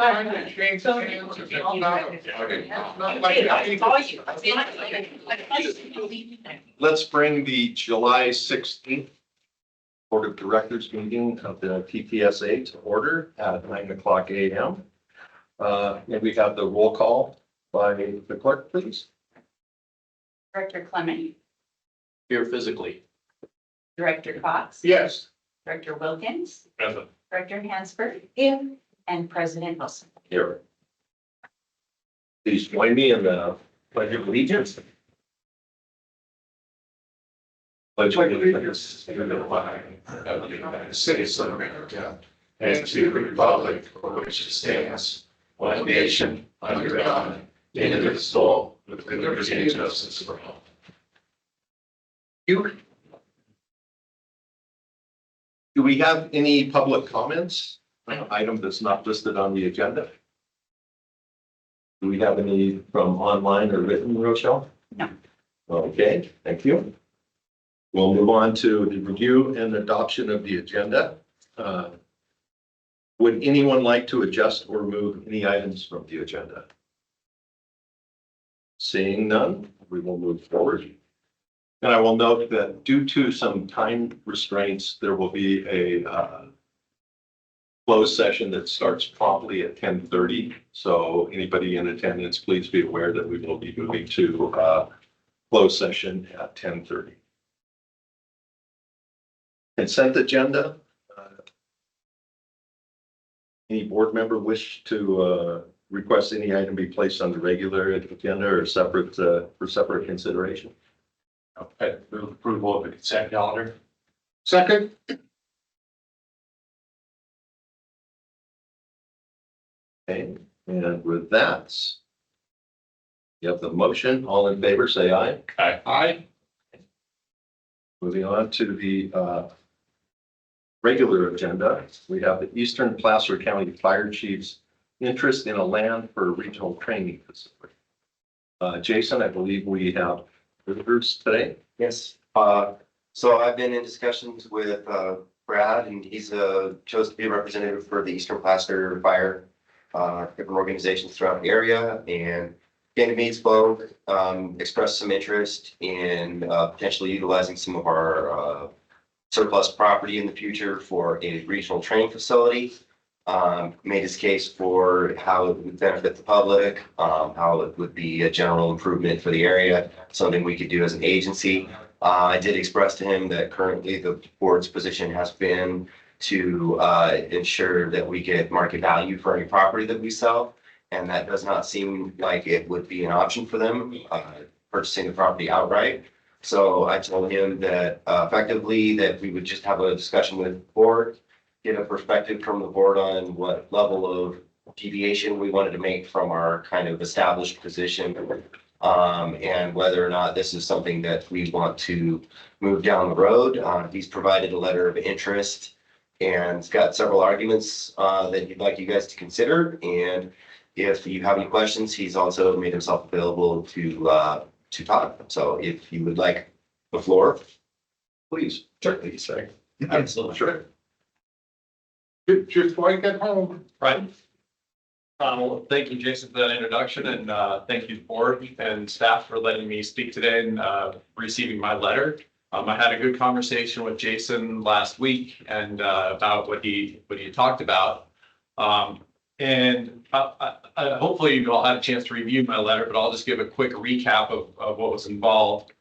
Let's bring the July 16th Board of Directors meeting of the TTSA to order at 9:00 a.m. May we have the roll call by the clerk, please? Director Clement, Here physically. Director Cox, Yes. Director Wilkins, Present. Director Hansberg, and President Wilson. Here. Please join me in the pledge of allegiance. Pledge of allegiance to the flag of the United States of America and to the republic for which it stands, one nation, under God, indivisible, with liberty and justice for all. Do we have any public comments? An item that's not listed on the agenda? Do we have any from online or written, Rochelle? No. Okay, thank you. We'll move on to the review and adoption of the agenda. Would anyone like to adjust or remove any items from the agenda? Seeing none, we will move forward. And I will note that due to some time restraints, there will be a closed session that starts promptly at 10:30. So anybody in attendance, please be aware that we will be moving to closed session at 10:30. Consent agenda. Any board member wish to request any item be placed on the regular agenda or separate for separate consideration? Okay, move approval of the consent calendar. Second. Okay, and with that, you have the motion. All in favor, say aye. Aye. Aye. Moving on to the regular agenda, we have the Eastern Placer County Fire Chief's interest in a land for a regional training facility. Jason, I believe we have visitors today. Yes, so I've been in discussions with Brad, and he's chose to be a representative for the Eastern Placer Fire, different organizations throughout the area, and came to me, spoke, expressed some interest in potentially utilizing some of our surplus property in the future for a regional training facility. Made his case for how it would benefit the public, how it would be a general improvement for the area, something we could do as an agency. I did express to him that currently the board's position has been to ensure that we get market value for any property that we sell. And that does not seem like it would be an option for them, purchasing the property outright. So I told him that effectively that we would just have a discussion with the board, get a perspective from the board on what level of deviation we wanted to make from our kind of established position, and whether or not this is something that we want to move down the road. He's provided a letter of interest and it's got several arguments that he'd like you guys to consider. And if you have any questions, he's also made himself available to talk. So if you would like the floor, Please. certainly, sir. Absolutely. Sure. Just before you get home. Right. Well, thank you, Jason, for that introduction, and thank you, board and staff, for letting me speak today and receiving my letter. I had a good conversation with Jason last week and about what he talked about. And hopefully you all had a chance to review my letter, but I'll just give a quick recap of what was involved.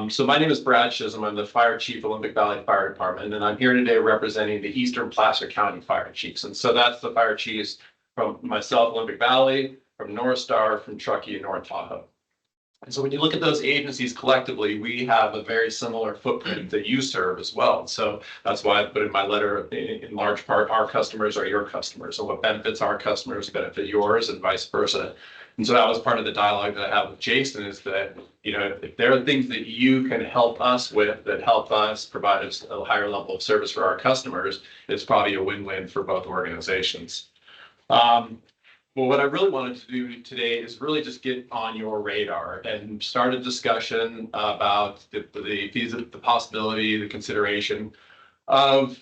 So my name is Brad Chisholm. I'm the Fire Chief, Olympic Valley Fire Department, and I'm here today representing the Eastern Placer County Fire Chiefs. And so that's the fire chiefs from myself, Olympic Valley, from North Star, from Truckee, and North Tahoe. And so when you look at those agencies collectively, we have a very similar footprint that you serve as well. So that's why I put in my letter, in large part, our customers are your customers. So what benefits our customers benefit yours and vice versa. And so that was part of the dialogue that I have with Jason, is that, you know, if there are things that you can help us with that help us provide us a higher level of service for our customers, it's probably a win-win for both organizations. Well, what I really wanted to do today is really just get on your radar and start a discussion about the possibility, the consideration of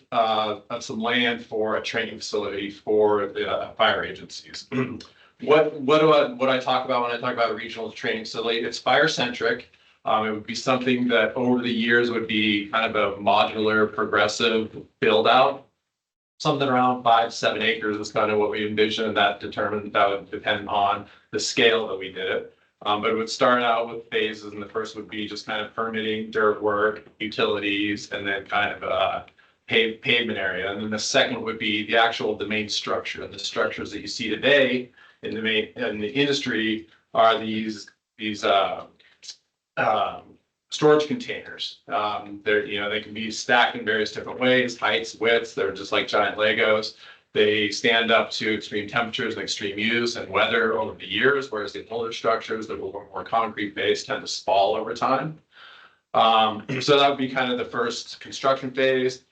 some land for a training facility for the fire agencies. What I talk about when I talk about a regional training facility, it's fire centric. It would be something that over the years would be kind of a modular, progressive build out. Something around 5-7 acres is kind of what we envision, and that would depend on the scale that we did it. But it would start out with phases, and the first would be just kind of permitting, dirt work, utilities, and then kind of pavement area. And then the second would be the main structure. And the structures that you see today in the industry are these storage containers. They can be stacked in various different ways, heights, widths. They're just like giant Legos. They stand up to extreme temperatures and extreme use and weather over the years, whereas the older structures that were more concrete based tend to spall over time. So that would be kind of the first construction phase.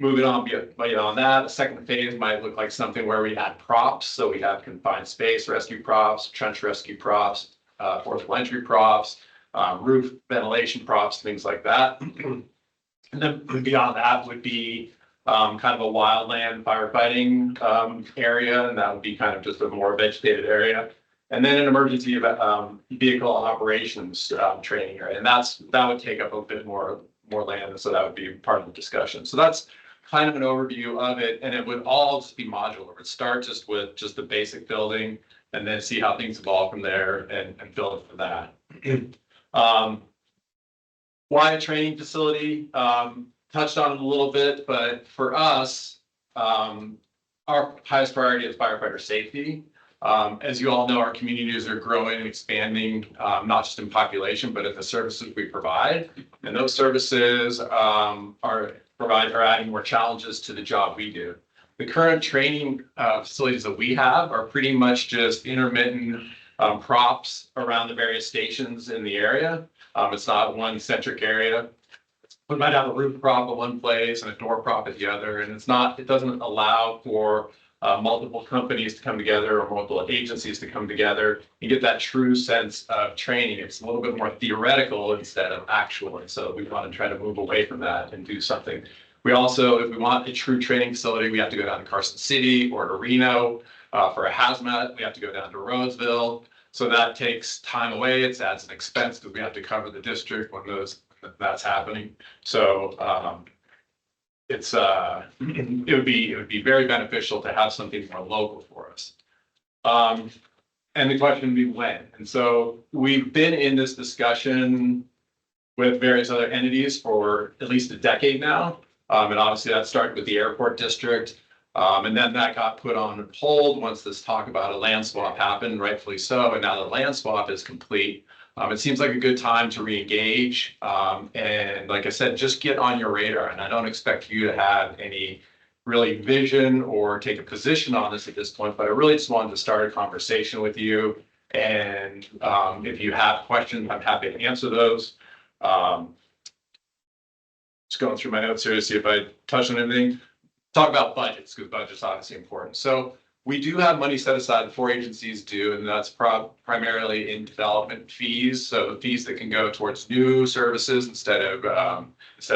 Moving on beyond that, the second phase might look like something where we add props. So we have confined space rescue props, trench rescue props, portable entry props, roof ventilation props, things like that. And then beyond that would be kind of a wildland firefighting area, and that would be kind of just a more vegetated area. And then an emergency vehicle operations training area, and that would take up a bit more land, and so that would be part of the discussion. So that's kind of an overview of it, and it would all just be modular. It would start just with just the basic building, and then see how things evolve from there and build for that. Why a training facility? Touched on it a little bit, but for us, our highest priority is firefighter safety. As you all know, our communities are growing and expanding, not just in population, but in the services we provide. And those services are adding more challenges to the job we do. The current training facilities that we have are pretty much just intermittent props around the various stations in the area. It's not one centric area. We might have a roof prop at one place and a door prop at the other, and it doesn't allow for multiple companies to come together or multiple agencies to come together and get that true sense of training. It's a little bit more theoretical instead of actual, and so we want to try to move away from that and do something. We also, if we want a true training facility, we have to go down to Carson City or to Reno. For a hazmat, we have to go down to Roseville. So that takes time away. It adds an expense because we have to cover the district when that's happening. So it would be very beneficial to have something more local for us. And the question would be when. And so we've been in this discussion with various other entities for at least a decade now. And obviously that started with the airport district. And then that got put on hold once this talk about a land swap happened, rightfully so. And now the land swap is complete. It seems like a good time to re-engage. And like I said, just get on your radar. And I don't expect you to have any really vision or take a position on this at this point, but I really just wanted to start a conversation with you. And if you have questions, I'm happy to answer those. Just going through my notes here to see if I touched on anything. Talk about budgets, because budget's obviously important. So we do have money set aside, the 4 agencies do, and that's primarily in development fees. So the fees that can go towards new services instead of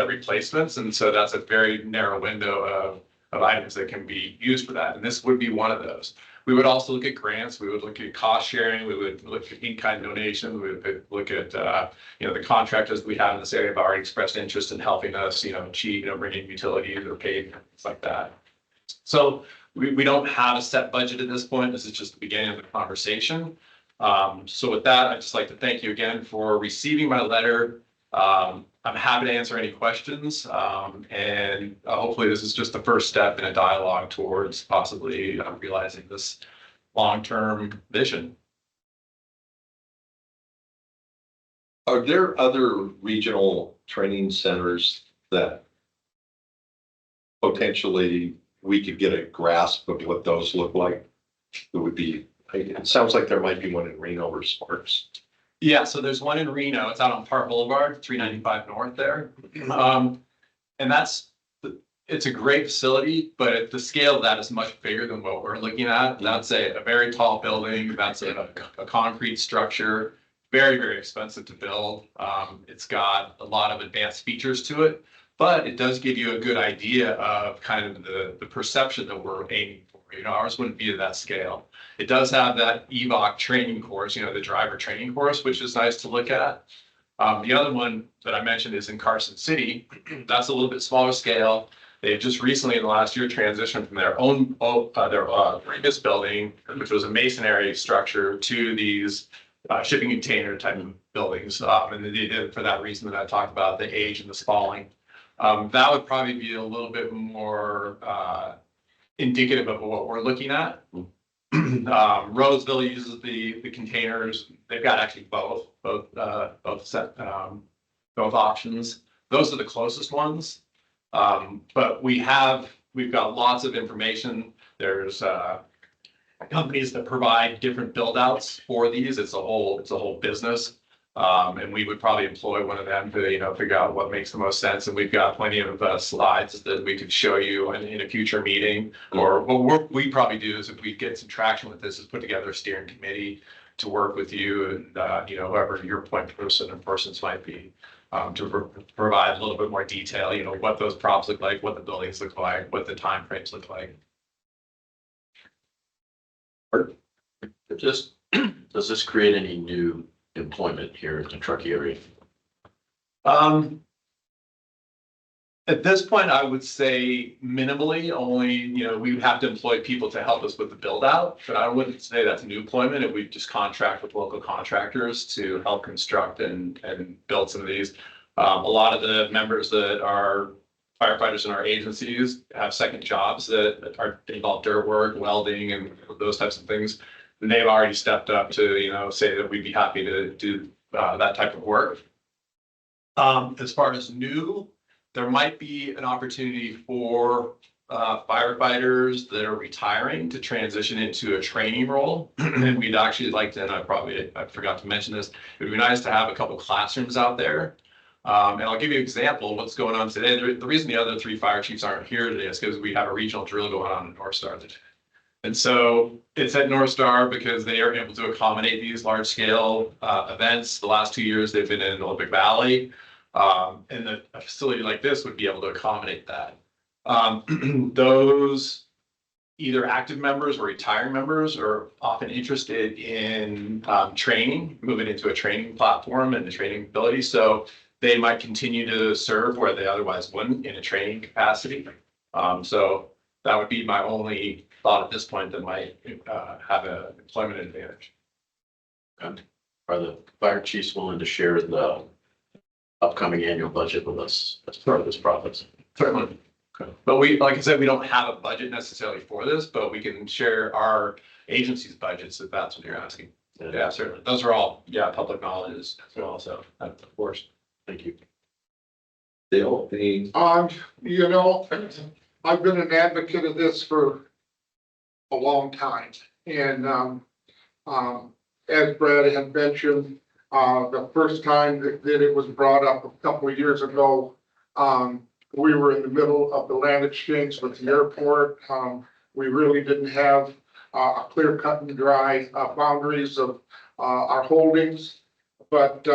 replacements. And so that's a very narrow window of items that can be used for that. And this would be one of those. We would also look at grants. We would look at cost sharing. We would look at in-kind donations. We would look at the contractors we have in this area have already expressed interest in helping us, achieve, bringing utilities or paid, things like that. So we don't have a set budget at this point. This is just the beginning of the conversation. So with that, I'd just like to thank you again for receiving my letter. I'm happy to answer any questions. And hopefully this is just the first step in a dialogue towards possibly realizing this long-term vision. Are there other regional training centers that potentially we could get a grasp of what those look like? It would be, it sounds like there might be one in Reno or Sparks. Yeah, so there's one in Reno. It's out on Park Boulevard, 395 North there. And it's a great facility, but the scale of that is much bigger than what we're looking at. That's a very tall building. That's a concrete structure, very, very expensive to build. It's got a lot of advanced features to it. but it does give you a good idea of kind of the perception that we're aiming for. You know, ours wouldn't be to that scale. It does have that EVOC training course, you know, the driver training course, which is nice to look at. The other one that I mentioned is in Carson City. That's a little bit smaller scale. They've just recently in the last year transitioned from their previous building, which was a masonry structure, to these shipping container type of buildings. And they did it for that reason that I talked about, the age and the spalling. That would probably be a little bit more indicative of what we're looking at. Roseville uses the containers. They've got actually both options. Those are the closest ones. But we've got lots of information. There's companies that provide different build outs for these. It's a whole business. And we would probably employ one of them to, you know, figure out what makes the most sense. And we've got plenty of slides that we could show you in a future meeting. Or what we probably do is, if we get some traction with this, is put together a steering committee to work with you and, you know, whoever your point person or persons might be, to provide a little bit more detail, you know, what those props look like, what the buildings look like, what the timeframes look like. Does this create any new employment here in the Truckee area? At this point, I would say minimally. Only, you know, we would have to employ people to help us with the build out, but I wouldn't say that's new employment. If we just contract with local contractors to help construct and build some of these. A lot of the members that are firefighters in our agencies have second jobs that are involve dirt work, welding, and those types of things. And they've already stepped up to, you know, say that we'd be happy to do that type of work. As far as new, there might be an opportunity for firefighters that are retiring to transition into a training role. And we'd actually like to, and I forgot to mention this, it would be nice to have a couple classrooms out there. And I'll give you an example of what's going on today. The reason the other 3 fire chiefs aren't here today is because we have a regional drill going on in North Star today. And so it's at North Star because they are able to accommodate these large scale events. The last 2 years they've been in Olympic Valley. And a facility like this would be able to accommodate that. Those either active members or retiring members are often interested in training, moving into a training platform and the training ability. So they might continue to serve where they otherwise wouldn't in a training capacity. So that would be my only thought at this point that might have an employment advantage. Are the fire chiefs willing to share the upcoming annual budget with us as part of this process? Certainly. Okay. But we, like I said, we don't have a budget necessarily for this, but we can share our agency's budgets if that's what you're asking. Yeah, certainly. Those are all, public knowledge as well. So of course. Thank you. Dale, You know, I've been an advocate of this for a long time. And, as Brad had mentioned, the first time that it was brought up a couple of years ago, we were in the middle of the land exchange with the airport. We really didn't have a clear cut and dry boundaries of our holdings. But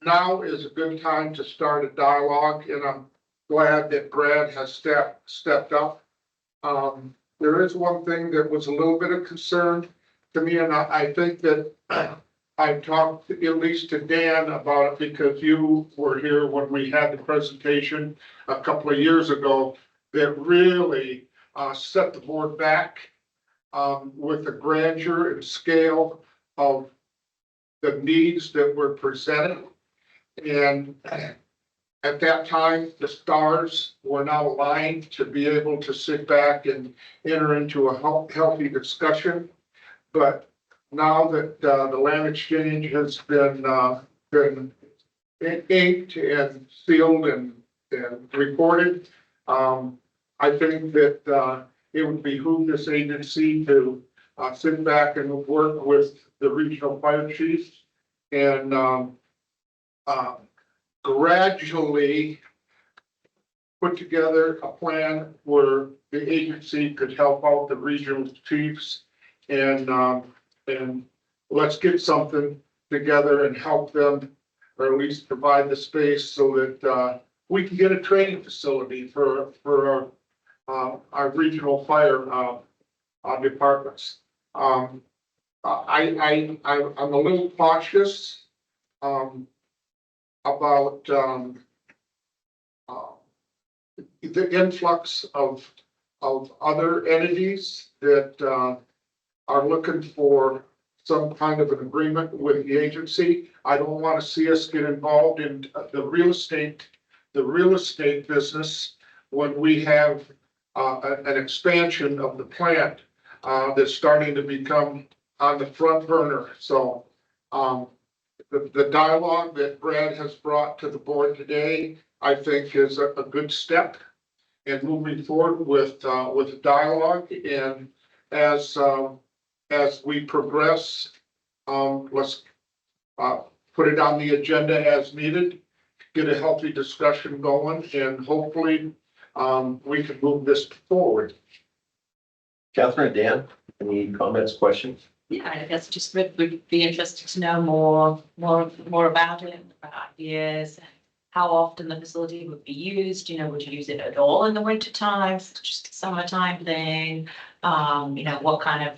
now is a good time to start a dialogue, and I'm glad that Brad has stepped up. There is one thing that was a little bit of concern to me, and I think that I talked at least to Dan about it because you were here when we had the presentation a couple of years ago that really set the board back with the grandeur and scale of the needs that were presented. And at that time, the stars were now aligned to be able to sit back and enter into a healthy discussion. But now that the land exchange has been inked and sealed and recorded, I think that it would behoove this agency to sit back and work with the regional fire chiefs and gradually put together a plan where the agency could help out the regional chiefs and let's get something together and help them or at least provide the space so that, we can get a training facility for our regional fire, departments. I'm a little cautious, about, uh, the influx of other entities that, are looking for some kind of an agreement with the agency. I don't want to see us get involved in the real estate business when we have, an expansion of the plant, that's starting to become on the front burner. So, the dialogue that Brad has brought to the board today, I think is a good step in moving forward with dialogue. And as we progress, let's, put it on the agenda as needed, get a healthy discussion going, and hopefully, we can move this forward. Catherine, Dan, any comments, questions? Yeah, I guess just would be interested to know more about it, about ideas, and how often the facility would be used. You know, would you use it at all in the winter time, just a summertime thing? What kind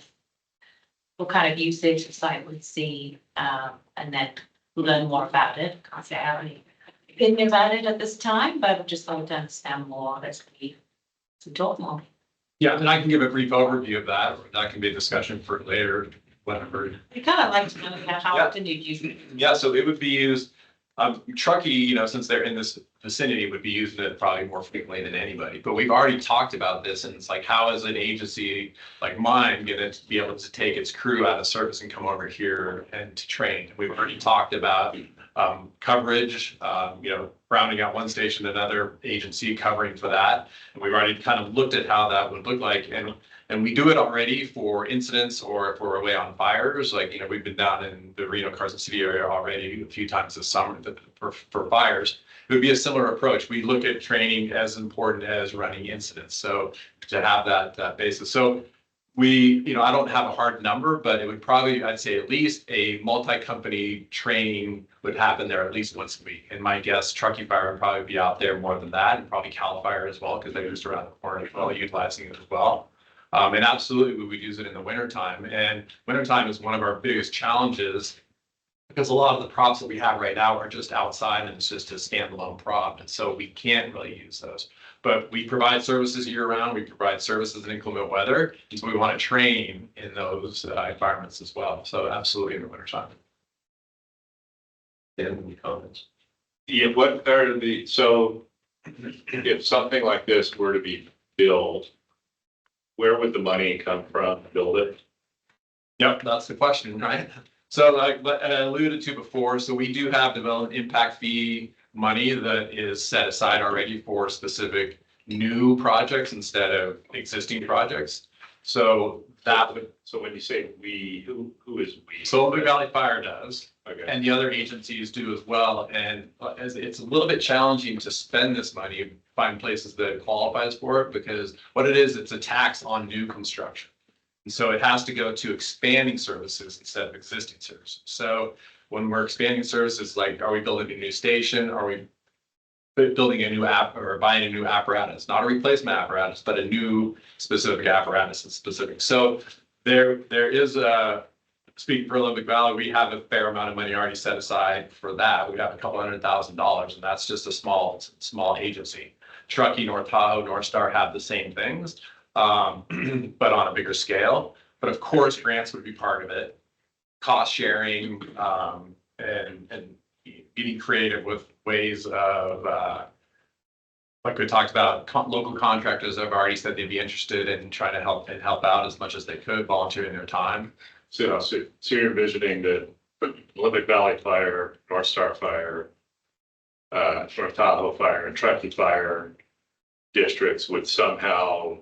of usage the site would see, and then learn more about it. Can't say I have any opinion about it at this time, but I'd just like to understand more as we talk more. Yeah, and I can give a brief overview of that, or that can be a discussion for later, whenever. I kind of like to know how Yeah. often you'd use it. Yeah, so it would be used, Truckee, since they're in this vicinity, would be using it probably more frequently than anybody. But we've already talked about this, and it's like, how is an agency like mine gonna be able to take its crew out of service and come over here and to train? We've already talked about coverage, rounding out one station, another agency covering for that. And we've already kind of looked at how that would look like. And we do it already for incidents or if we're away on fires. Like, we've been down in the Reno, Carson City area already a few times this summer for fires. It would be a similar approach. We look at training as important as running incidents. So to have that basis. So I don't have a hard number, but it would probably, I'd say at least a multi-company training would happen there at least once a week. And my guess, Truckee Fire would probably be out there more than that, and probably Cal Fire as well, because they're just around the corner as well, utilizing it as well. And absolutely, we would use it in the wintertime. And wintertime is one of our biggest challenges because a lot of the props that we have right now are just outside and it's just a standalone prop. And so we can't really use those. But we provide services year round. We provide services in inclement weather. And so we want to train in those environments as well. So absolutely in the wintertime. Dan, any comments? Yeah, what are so if something like this were to be built, where would the money come from to build it? Yep, that's the question, right? So like I alluded to before, so we do have development impact fee money that is set aside already for specific new projects instead of existing projects. So that would. So when you say we, who is we? So Big Valley Fire does, Okay. and the other agencies do as well. And as it's a little bit challenging to spend this money, find places that qualifies for it, because what it is, it's a tax on new construction. And so it has to go to expanding services instead of existing services. So when we're expanding services, like, are we building a new station? Are we building a new app or buying a new apparatus? Not a replacement apparatus, but a new specific apparatus that's specific. So there is speaking for Olympic Valley, we have a fair amount of money already set aside for that. We have a couple $100,000, and that's just a small agency. Truckee, North Tahoe, North Star have the same things, but on a bigger scale. But of course, grants would be part of it. Cost sharing, and getting creative with ways of, like we talked about, local contractors have already said they'd be interested in trying to help out as much as they could, volunteering their time. So you're envisioning that Olympic Valley Fire, North Star Fire, North Tahoe Fire, and Truckee Fire districts would somehow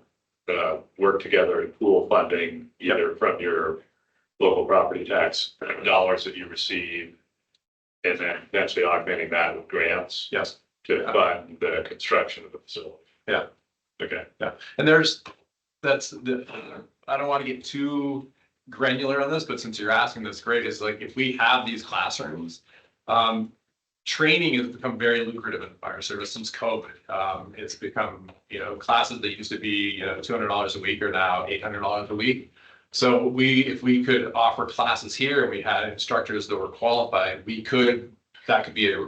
work together and pool funding either from your local property tax dollars that you receive, and then eventually augmenting that with grants. Yes. To fund the construction of the facility. Yeah. Okay. Yeah. And I don't want to get too granular on this, but since you're asking this, great, is like, if we have these classrooms, training has become very lucrative in the fire service since COVID. It's become, classes that used to be, $200 a week are now $800 a week. So if we could offer classes here and we had instructors that were qualified, that could be a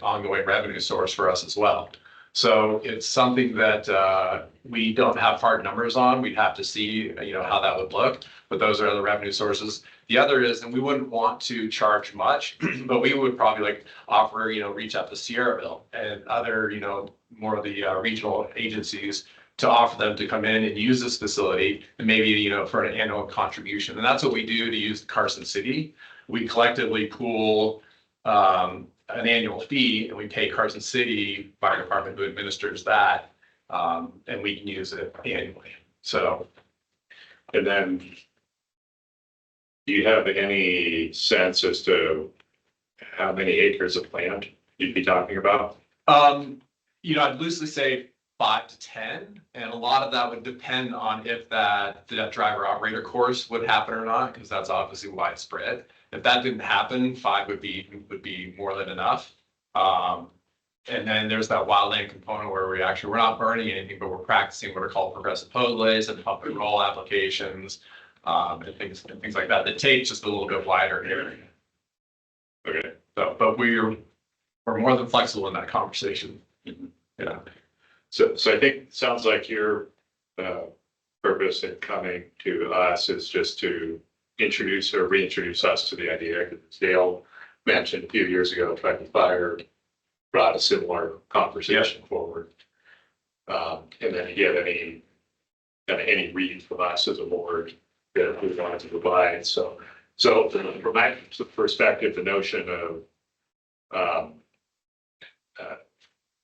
ongoing revenue source for us as well. So it's something that we don't have hard numbers on. We'd have to see, how that would look, but those are the revenue sources. The other is, and we wouldn't want to charge much, but we would probably offer, reach out to Sierraville and other, more of the regional agencies to offer them to come in and use this facility and maybe, for an annual contribution. And that's what we do to use Carson City. We collectively pool an annual fee and we pay Carson City Fire Department who administers that. And we can use it annually. So. And then do you have any sense as to how many acres of land you'd be talking about? I'd loosely say 5 to 10, and a lot of that would depend on if that driver operator course would happen or not, because that's obviously widespread. If that didn't happen, 5 would be more than enough. And then there's that wildland component where we're not burning anything, but we're practicing what are called progressive pose and pump and roll applications, and things like that. That take just a little bit wider area. Okay. So, but we're more than flexible in that conversation. Yeah. So I think it sounds like your purpose in coming to us is just to introduce or reintroduce us to the idea. Dale mentioned a few years ago, Truckee Fire brought a similar conversation forward. And then you get any read from us as a board that we wanted to provide. So from my perspective, the notion of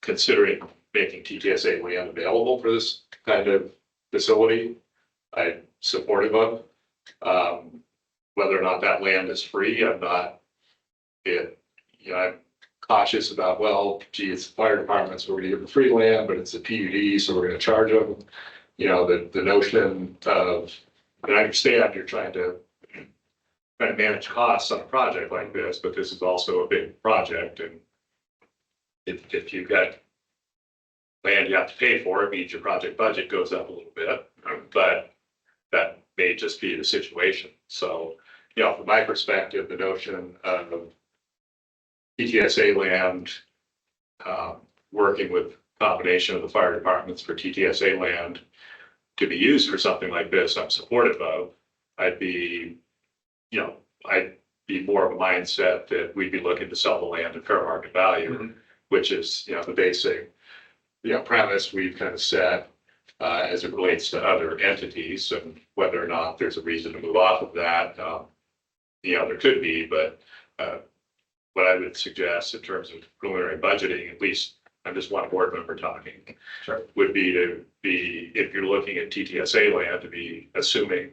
considering making TTSA land available for this kind of facility, I'm supportive of. Whether or not that land is free, I'm not. I'm cautious about, well, gee, it's the fire department, so we're gonna give them free land, but it's a PUD, so we're gonna charge them. The notion of, and I understand you're trying to manage costs on a project like this, but this is also a big project, and if you've got land you have to pay for, it means your project budget goes up a little bit, but that may just be the situation. So, from my perspective, the notion of TTSA land, working with combination of the fire departments for TTSA land to be used for something like this, I'm supportive of. I'd be more of a mindset that we'd be looking to sell the land at fair market value, which is, the basic, premise we've kind of set as it relates to other entities, and whether or not there's a reason to move off of that, there could be, but what I would suggest in terms of preliminary budgeting, at least I'm just one board member talking, Sure. would be if you're looking at TTSA land, to be assuming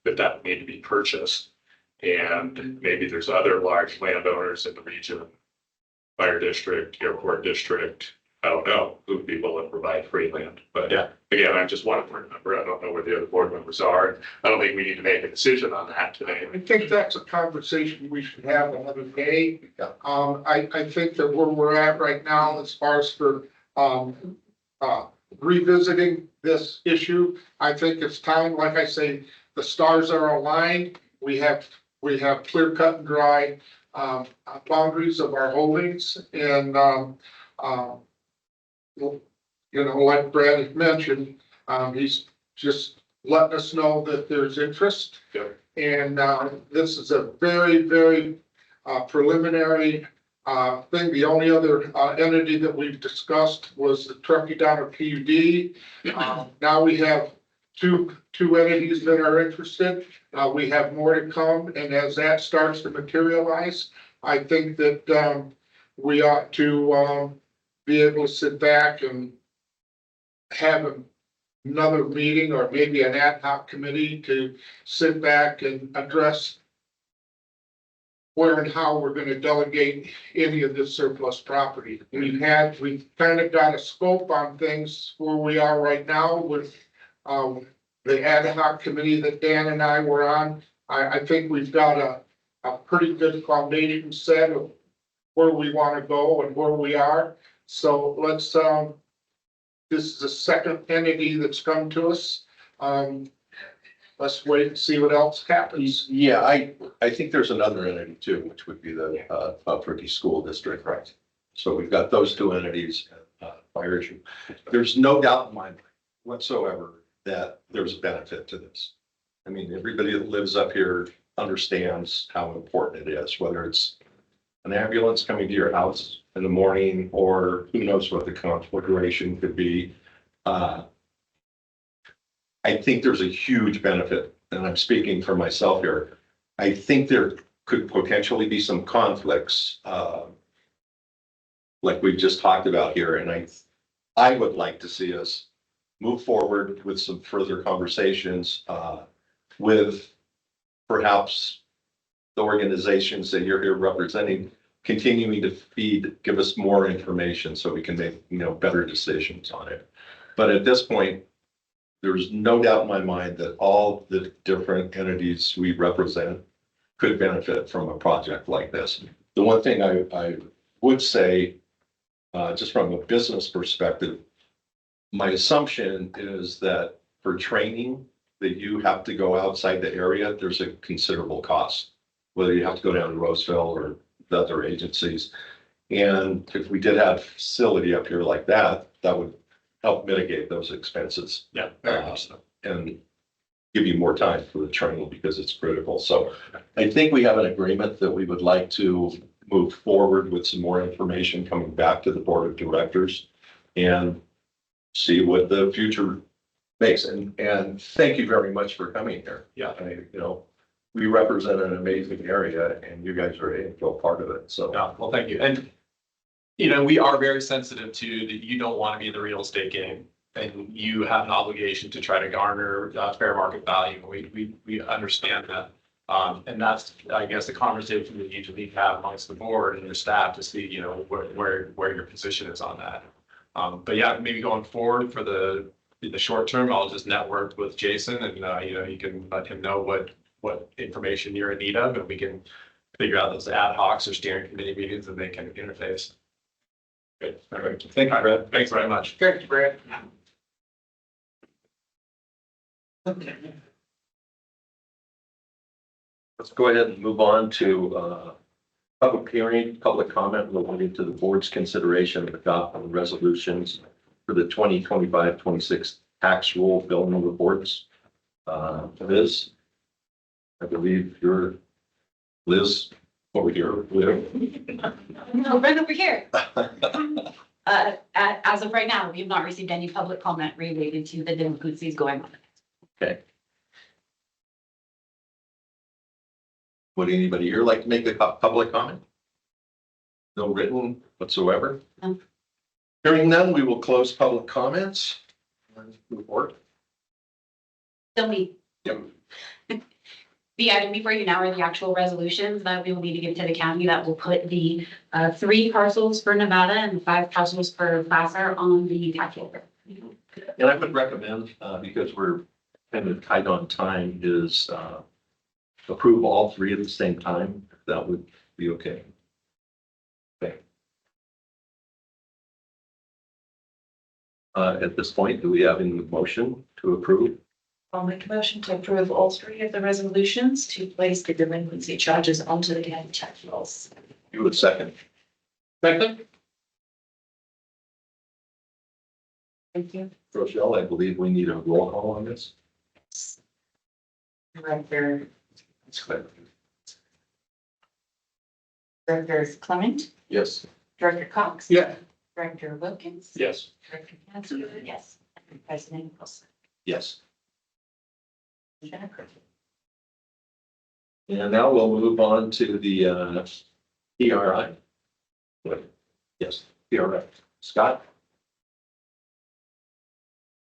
that would need to be purchased. And maybe there's other large landowners in the region, fire district, airport district, I don't know, who would be willing to provide free land. But Yeah. Again, I'm just one board member. I don't know where the other board members are. I don't think we need to make a decision on that today. I think that's a conversation we should have another day. I think that where we're at right now, as far as for, revisiting this issue, I think it's time, like I say, the stars are aligned. We have clear cut and dry, boundaries of our holdings, and, like Brad had mentioned, he's just letting us know that there's interest. Yep. And this is a very, very preliminary thing. The only other entity that we've discussed was the Truckee Downer PUD. Now we have two entities that are interested. We have more to come, and as that starts to materialize, I think that we ought to be able to sit back and have another meeting, or maybe an ad hoc committee to sit back and address where and how we're gonna delegate any of this surplus property. We've kind of got a scope on things where we are right now with the ad hoc committee that Dan and I were on. I think we've got a pretty good foundation set of where we want to go and where we are. So let's, this is the second entity that's come to us. Let's wait and see what else happens. Yeah, I think there's another entity too, which would be the Mount Ricky School District. Right. So we've got those two entities, fire issue. There's no doubt in my mind whatsoever that there's a benefit to this. I mean, everybody that lives up here understands how important it is, whether it's an ambulance coming to your house in the morning, or who knows what the configuration could be. I think there's a huge benefit, and I'm speaking for myself here. I think there could potentially be some conflicts, like we've just talked about here, and I would like to see us move forward with some further conversations, with perhaps the organizations that you're here representing, continuing to give us more information so we can make, better decisions on it. But at this point, there's no doubt in my mind that all the different entities we represent could benefit from a project like this. The one thing I would say, just from a business perspective, my assumption is that for training, that you have to go outside the area, there's a considerable cost, whether you have to go down to Roseville or the other agencies. And if we did have a facility up here like that, that would help mitigate those expenses. Yeah. And give you more time for the training because it's critical. So I think we have an agreement that we would like to move forward with some more information coming back to the board of directors and see what the future makes. And thank you very much for coming here. Yeah. We represent an amazing area and you guys are a integral part of it. So. Yeah, well, thank you. And, we are very sensitive to that you don't want to be in the real estate game, and you have an obligation to try to garner fair market value. We understand that. And that's, I guess, the conversation that you need to have amongst the board and your staff to see, where your position is on that. But yeah, maybe going forward for the short term, I'll just network with Jason and, you can let him know what information you're in need of, and we can figure out those ad hocs or steering committee meetings and they can interface. Good. All right. Thank you, Brad. Thanks very much. Thanks, Brad. Let's go ahead and move on to public hearing, public comment relating to the board's consideration of adopting resolutions for the 2025-26 tax roll billing reports. Liz, I believe you're Liz over here. No, right over here. As of right now, we have not received any public comment related to the delinquencies going on. Okay. Would anybody here like to make a public comment? No written whatsoever? No. Hearing none, we will close public comments. Move forward. So Yep. the item before you now are the actual resolutions that we will need to give to the county that will put the 3 parcels for Nevada and 5 parcels for Placer on the tax roll. And I would recommend, because we're kind of tight on time, is approve all 3 at the same time. If that would be okay. Okay. At this point, do we have any motion to approve? I'll make a motion to approve all 3 of the resolutions to place the delinquency charges onto the county tax rolls. You would second. Second? Thank you. Rochelle, I believe we need a roll call on this. Director Clement, Yes. Director Cox. Yeah. Director Wilkins. Yes. Director Cantzer, yes. And President Nicholson. Yes. Jennifer. And now we'll move on to the PRI. Yes, PRI. Scott?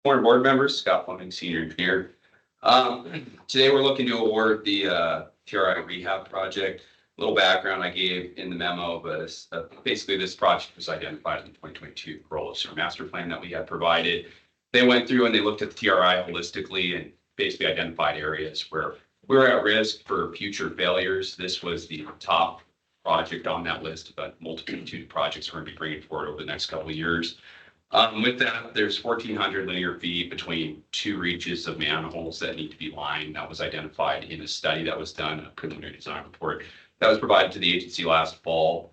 Morning, board members, Scott Fleming, senior engineer. Today we're looking to award the PRI rehab project. A little background I gave in the memo, but basically this project was identified in the 2022 Corolla Sewer Master Plan that we had provided. They went through and they looked at the TRI holistically and basically identified areas where we're at risk for future failures. This was the top project on that list, but multitude of projects we're gonna be bringing forward over the next couple of years. With that, there's 1,400 linear feet between two reaches of manholes that need to be lined. That was identified in a study that was done, a preliminary design report that was provided to the agency last fall.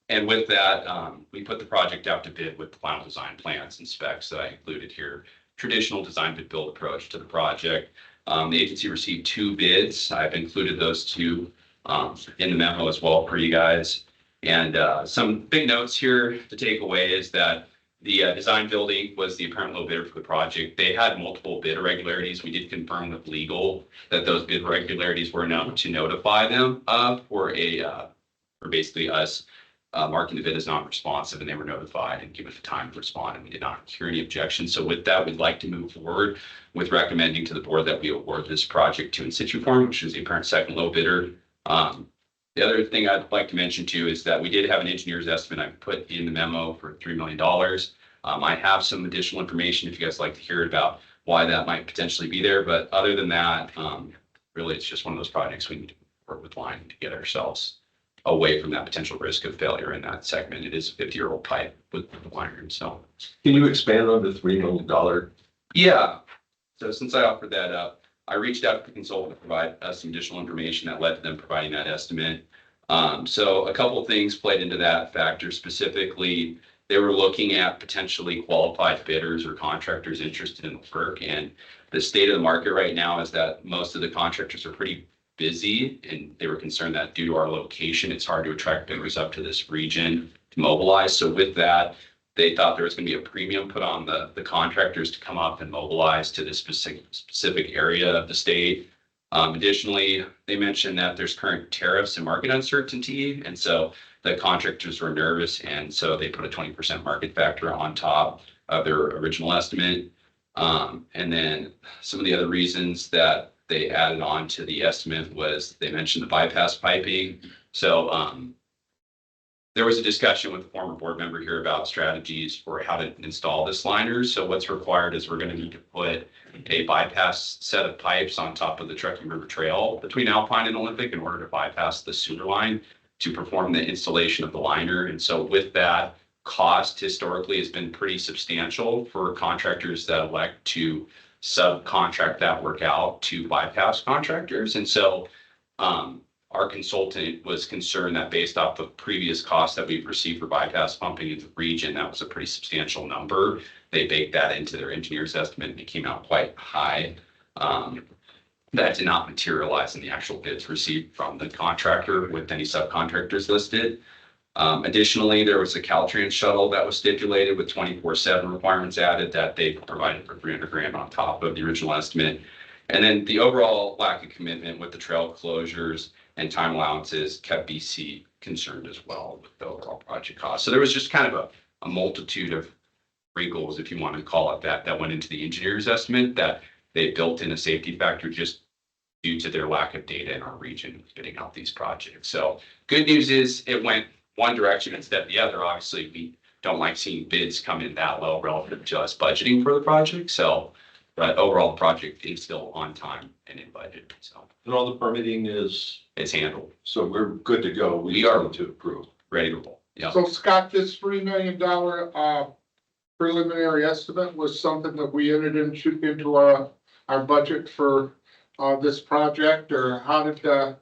And with that, we put the project out to bid with the final design plans and specs that I included here. Traditional design bid build approach to the project. The agency received 2 bids. I've included those 2 in the memo as well for you guys. And some big notes here to take away is that the design building was the apparent low bidder for the project. They had multiple bid irregularities. We did confirm with legal that those bid irregularities were enough to notify them for basically us marking the bid as non-responsive, and they were notified and given the time to respond, and we did not hear any objections. So with that, we'd like to move forward with recommending to the board that we award this project to In Situ Form, which is the apparent second low bidder. The other thing I'd like to mention too is that we did have an engineer's estimate I put in the memo for $3 million. I have some additional information if you guys like to hear about why that might potentially be there. But other than that, really, it's just one of those projects we need to work with line to get ourselves away from that potential risk of failure in that segment. It is a 50-year-old pipe with the liner. So Can you expand on the $3 million? yeah. So since I offered that up, I reached out to the consultant to provide us some additional information that led to them providing that estimate. So a couple of things played into that factor. Specifically, they were looking at potentially qualified bidders or contractors interested in the work. And the state of the market right now is that most of the contractors are pretty busy, and they were concerned that due to our location, it's hard to attract bidders up to this region to mobilize. So with that, they thought there was going to be a premium put on the contractors to come up and mobilize to this specific area of the state. Additionally, they mentioned that there's current tariffs and market uncertainty. And so the contractors were nervous. And so they put a 20% market factor on top of their original estimate. And then some of the other reasons that they added on to the estimate was they mentioned the bypass piping. So there was a discussion with the former board member here about strategies for how to install this liner. So what's required is we're going to need to put a bypass set of pipes on top of the Truckee River Trail between Alpine and Olympic in order to bypass the sewer line to perform the installation of the liner. And so with that, cost historically has been pretty substantial for contractors that elect to subcontract that work out to bypass contractors. And so our consultant was concerned that based off of previous costs that we've received for bypass pumping in the region, that was a pretty substantial number. They baked that into their engineer's estimate and it came out quite high. That did not materialize in the actual bids received from the contractor with any subcontractors listed. Additionally, there was a Caltrans shuttle that was stipulated with 24/7 requirements added that they provided for $300,000 on top of the original estimate. And then the overall lack of commitment with the trail closures and time allowances kept BC concerned as well with the overall project cost. So there was just kind of a multitude of wrinkles, if you want to call it that went into the engineer's estimate that they built in a safety factor just due to their lack of data in our region bidding out these projects. So good news is it went one direction instead of the other. Obviously, we don't like seeing bids come in that low relative to us budgeting for the project. So, but overall, the project is still on time and in budget. So And all the permitting it's handled, so we're good to go. We are. need to approve. ready to roll. Yeah. So Scott, this $3 million preliminary estimate was something that we entered into our budget for this project, or how did I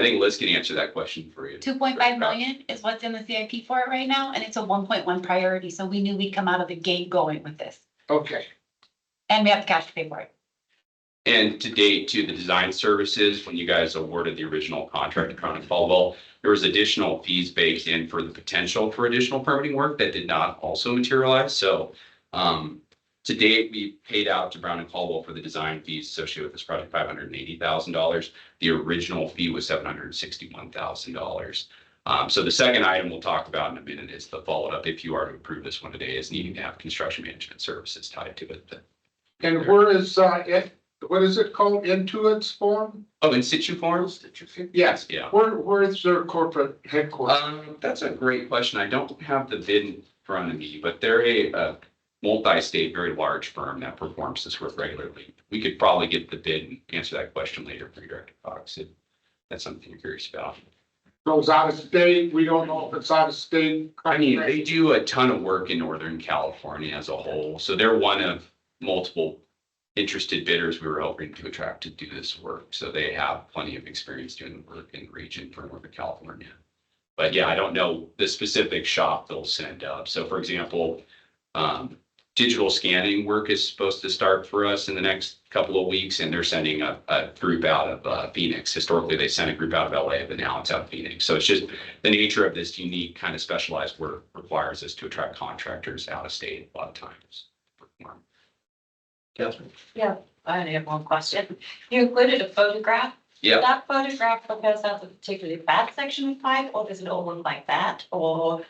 think Liz can answer that question for you. 2.5 million is what's in the CIP for it right now, and it's a 1.1 priority, so we knew we'd come out of the gate going with this. okay, And we have the cash to pay for it. And to date, to the design services, when you guys awarded the original contract to Crown and Caldwell, there was additional fees baked in for the potential for additional permitting work that did not also materialize. So to date, we paid out to Brown and Caldwell for the design fees associated with this project, $580,000. The original fee was $761,000. So the second item we'll talk about in a minute is the follow-up, if you are to approve this one today, is needing to have construction management services tied to it. and where is what is it called, Intuit's form? Oh, In Situ forms? Yes, Yeah. where is their corporate headquarters? That's a great question. I don't have the bid in front of me, but they're a multi-state, very large firm that performs this work regularly. We could probably get the bid and answer that question later for you, Director Cox, if that's something you're curious about. goes out of state, we don't know if it's out of state. I mean, they do a ton of work in Northern California as a whole, so they're one of multiple interested bidders we were hoping to attract to do this work. So they have plenty of experience doing the work in the region for Northern California. But yeah, I don't know the specific shop they'll send up. So for example, digital scanning work is supposed to start for us in the next couple of weeks, and they're sending a group out of Phoenix. Historically, they sent a group out of LA, but now it's out of Phoenix. So it's just the nature of this unique kind of specialized work requires us to attract contractors out of state a lot of times. Catherine? I only have one question. You included a photograph. Yeah. That photograph compares out a particularly bad section of pipe, or does it all look like that? Or,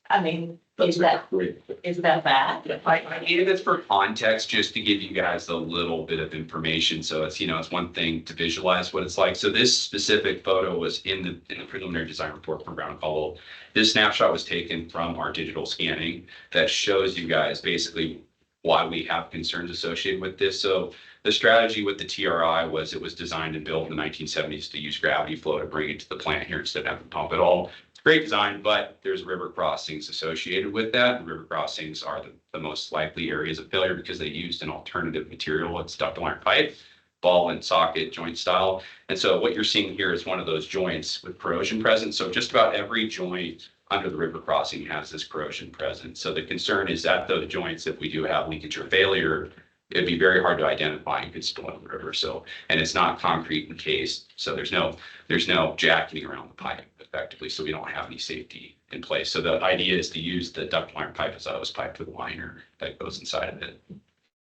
I mean, is that bad? I needed this for context, just to give you guys a little bit of information. So it's, it's one thing to visualize what it's like. So this specific photo was in the preliminary design report from Brown Caldwell. This snapshot was taken from our digital scanning that shows you guys basically why we have concerns associated with this. So the strategy with the TRI was it was designed and built in the 1970s to use gravity flow to bring it to the plant here instead of having to pump it all. Great design, but there's river crossings associated with that. River crossings are the most likely areas of failure because they used an alternative material. It's ductile iron pipe, ball and socket joint style. And so what you're seeing here is one of those joints with corrosion present. So just about every joint under the river crossing has this corrosion present. So the concern is that those joints, if we do have leakage or failure, it'd be very hard to identify and could spill in the river. So, and it's not concrete encased. So there's no jacketing around the pipe effectively. So we don't have any safety in place. So the idea is to use the ductile iron pipe as a hose pipe with a liner that goes inside of it.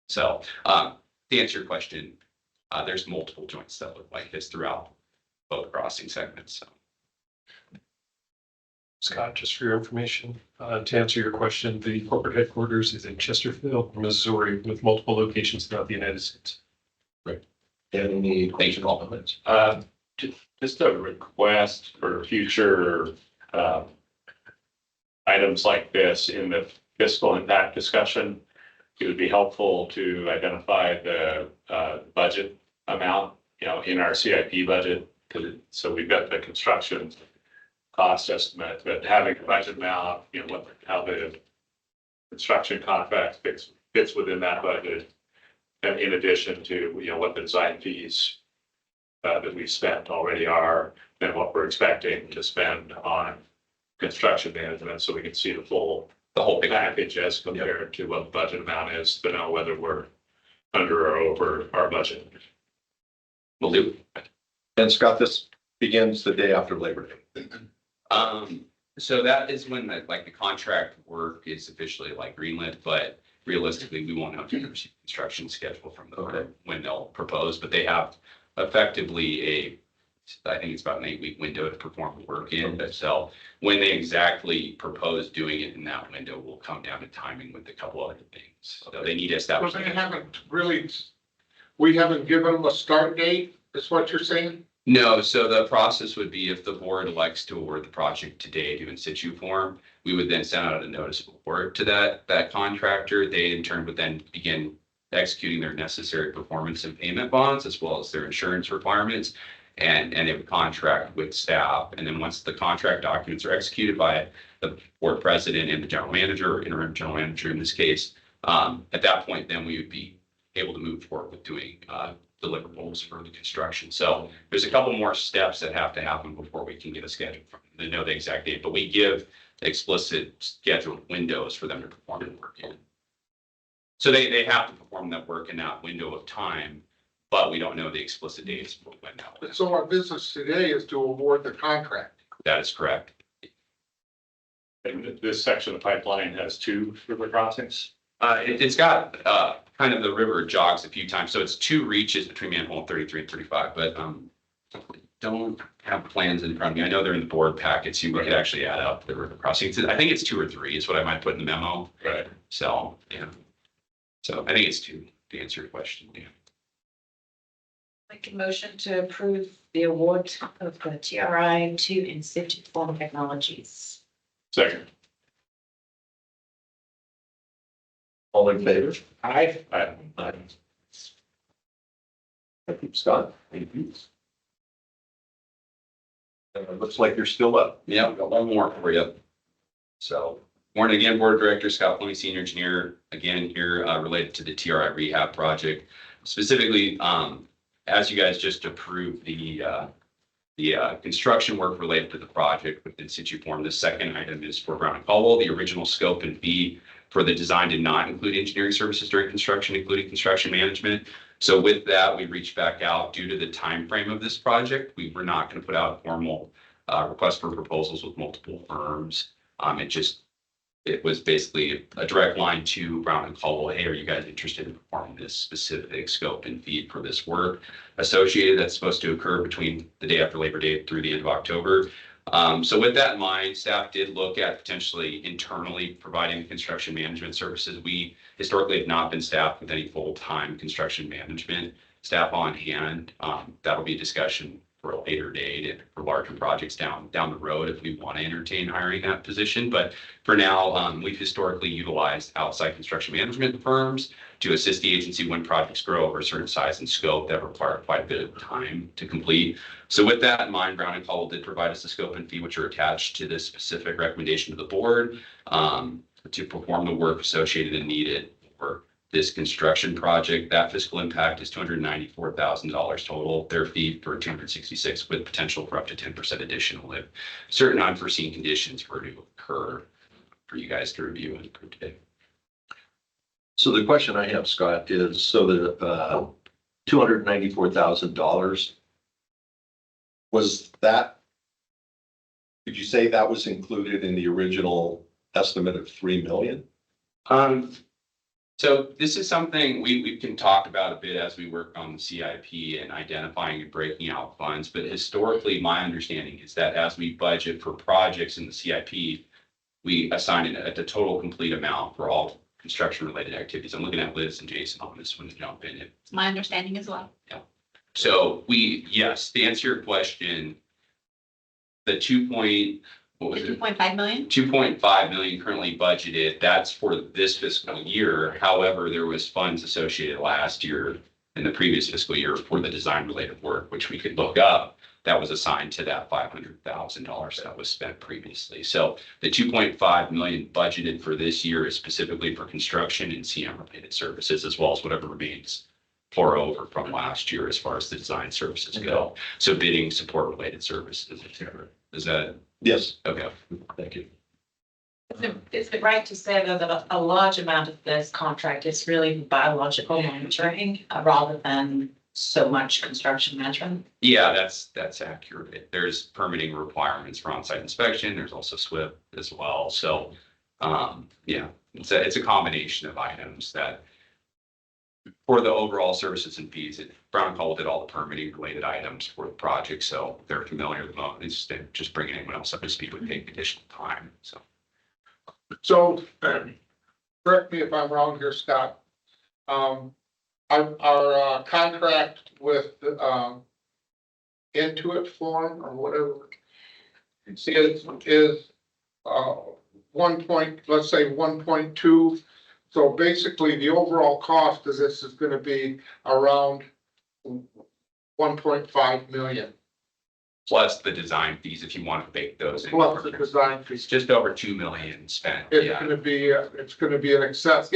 So to answer your question, there's multiple joints that look like this throughout both crossing segments. So. Scott, just for your information, to answer your question, the corporate headquarters is in Chesterfield, Missouri, with multiple locations throughout the United States. Any Thank you all. comments? Just a request for future items like this in the fiscal impact discussion. It would be helpful to identify the budget amount, in our CIP budget. So we've got the construction cost estimate, but having a budget amount, how the construction contract fits within that budget. And in addition to, what the design fees that we've spent already are, and what we're expecting to spend on construction management, so we can see the whole package as compared to what the budget amount is, to know whether we're under or over our budget. Will do. And Scott, this begins the day after Labor Day. So that is when the contract work is officially greenlit, but realistically, we won't have to receive construction schedule from the firm when they'll propose, but they have effectively I think it's about an 8-week window to perform the work in. But so when they exactly propose doing it in that window will come down to timing with a couple other things. So they need to establish. We haven't given them a start date, is what you're saying? No, so the process would be if the board elects to award the project today to in situ form, we would then send out a notice of award to that contractor. They in turn would then begin executing their necessary performance and payment bonds as well as their insurance requirements. And they would contract with staff. And then once the contract documents are executed by the board president and the general manager or interim general manager in this case, at that point, then we would be able to move forward with doing deliverables for the construction. So there's a couple more steps that have to happen before we can get a schedule from them to know the exact date, but we give explicit scheduled windows for them to perform the work in. So they have to perform that work in that window of time, but we don't know the explicit dates for when that will. So our business today is to award the contract. That is correct. And this section of the pipeline has 2 river crossings. It's got kind of the river jogs a few times, so it's 2 reaches between manhole 33 and 35, but don't have plans in front of me. I know they're in the board packets. You could actually add up the river crossings. I think it's 2 or 3 is what I might put in the memo. Right. So, yeah. So I think it's 2 to answer your question. Yeah. Make a motion to approve the award of the TRI to In Situ Form Technologies. Second. All in favor? Aye. Aye. Thank you, Scott. Thank you. Looks like you're still up. Yeah, I've got one more for you. So, morning again, Board Director Scott Fleming, Senior Engineer, again here related to the TRI rehab project. Specifically, as you guys just approved the construction work related to the project with in situ form, the second item is for Brown and Caldwell. The original scope and fee for the design did not include engineering services during construction, including construction management. So with that, we reached back out due to the time frame of this project. We were not going to put out a formal request for proposals with multiple firms. It was basically a direct line to Brown and Caldwell. Hey, are you guys interested in performing this specific scope and fee for this work associated that's supposed to occur between the day after Labor Day through the end of October? So with that in mind, staff did look at potentially internally providing construction management services. We historically have not been staffed with any full-time construction management staff on hand. That'll be a discussion for a later date and for larger projects down the road if we want to entertain hiring that position. But for now, we've historically utilized outside construction management firms to assist the agency when projects grow over a certain size and scope that require quite a bit of time to complete. So with that in mind, Brown and Caldwell did provide us the scope and fee, which are attached to this specific recommendation to the board to perform the work associated and needed for this construction project. That fiscal impact is $294,000 total. Their fee for $266 with potential for up to 10% additional if certain unforeseen conditions were to occur for you guys to review and approve today. So the question I have, Scott, is so the $294,000, was that, did you say that was included in the original estimate of 3 million? So this is something we can talk about a bit as we work on the CIP and identifying and breaking out funds. But historically, my understanding is that as we budget for projects in the CIP, we assign it at the total complete amount for all construction related activities. I'm looking at Liz and Jason on this one to jump in. It's my understanding as well. So yes, to answer your question, the 2.5 million? 2.5 million currently budgeted, that's for this fiscal year. However, there was funds associated last year and the previous fiscal year for the design related work, which we could look up. That was assigned to that $500,000 that was spent previously. So the 2.5 million budgeted for this year is specifically for construction and CM related services, as well as whatever remains pour over from last year as far as the design services go. So bidding, support related services, et cetera. Is that? Yes. Okay. Thank you. Is it right to say though that a large amount of this contract is really biological monitoring rather than so much construction management? Yeah, that's accurate. There's permitting requirements for on-site inspection. There's also SWIP as well. So, yeah, it's a combination of items that for the overall services and fees, Brown and Caldwell did all the permitting related items for the project. So they're familiar with them. It's just bringing anyone else up to speed would take additional time. So, correct me if I'm wrong here, Scott. Our contract with Intuit Form or whatever is 1.2. So basically, the overall cost of this is going to be around 1.5 million. Plus the design fees, if you want to bake those in. Plus the design It's fees. just over 2 million spent. It's Yeah. gonna be in excess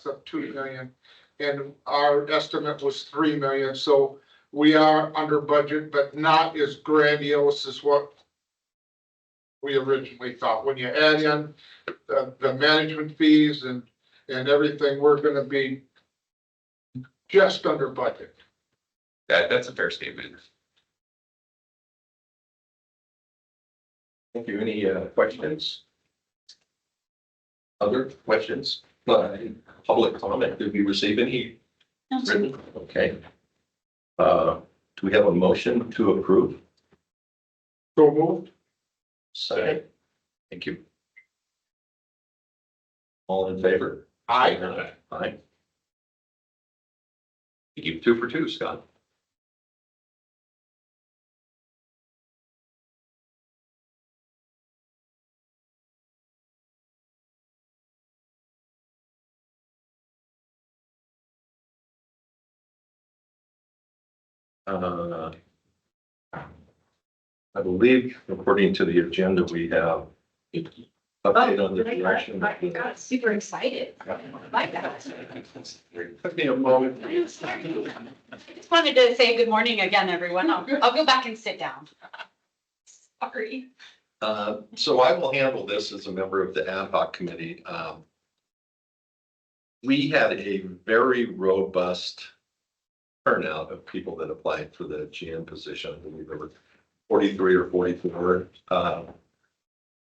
of 2 million. And our estimate was 3 million, so we are under budget, but not as grandiose as what we originally thought. When you add in the management fees and everything, we're gonna be just under budget. That's a fair statement. Thank you. Any questions? Other questions? Public comment? Did we receive any written? Okay. Do we have a motion to approve? So moved. Second. Thank you. All in favor? Aye. Aye. You 2 for 2, Scott. I believe according to the agenda, we have update on the direction. I got super excited. I like that. Took me a moment. I just wanted to say good morning again, everyone. I'll go back and sit down. Sorry. So I will handle this as a member of the ad hoc committee. We had a very robust turnout of people that applied for the GM position. I believe there were 43 or 44,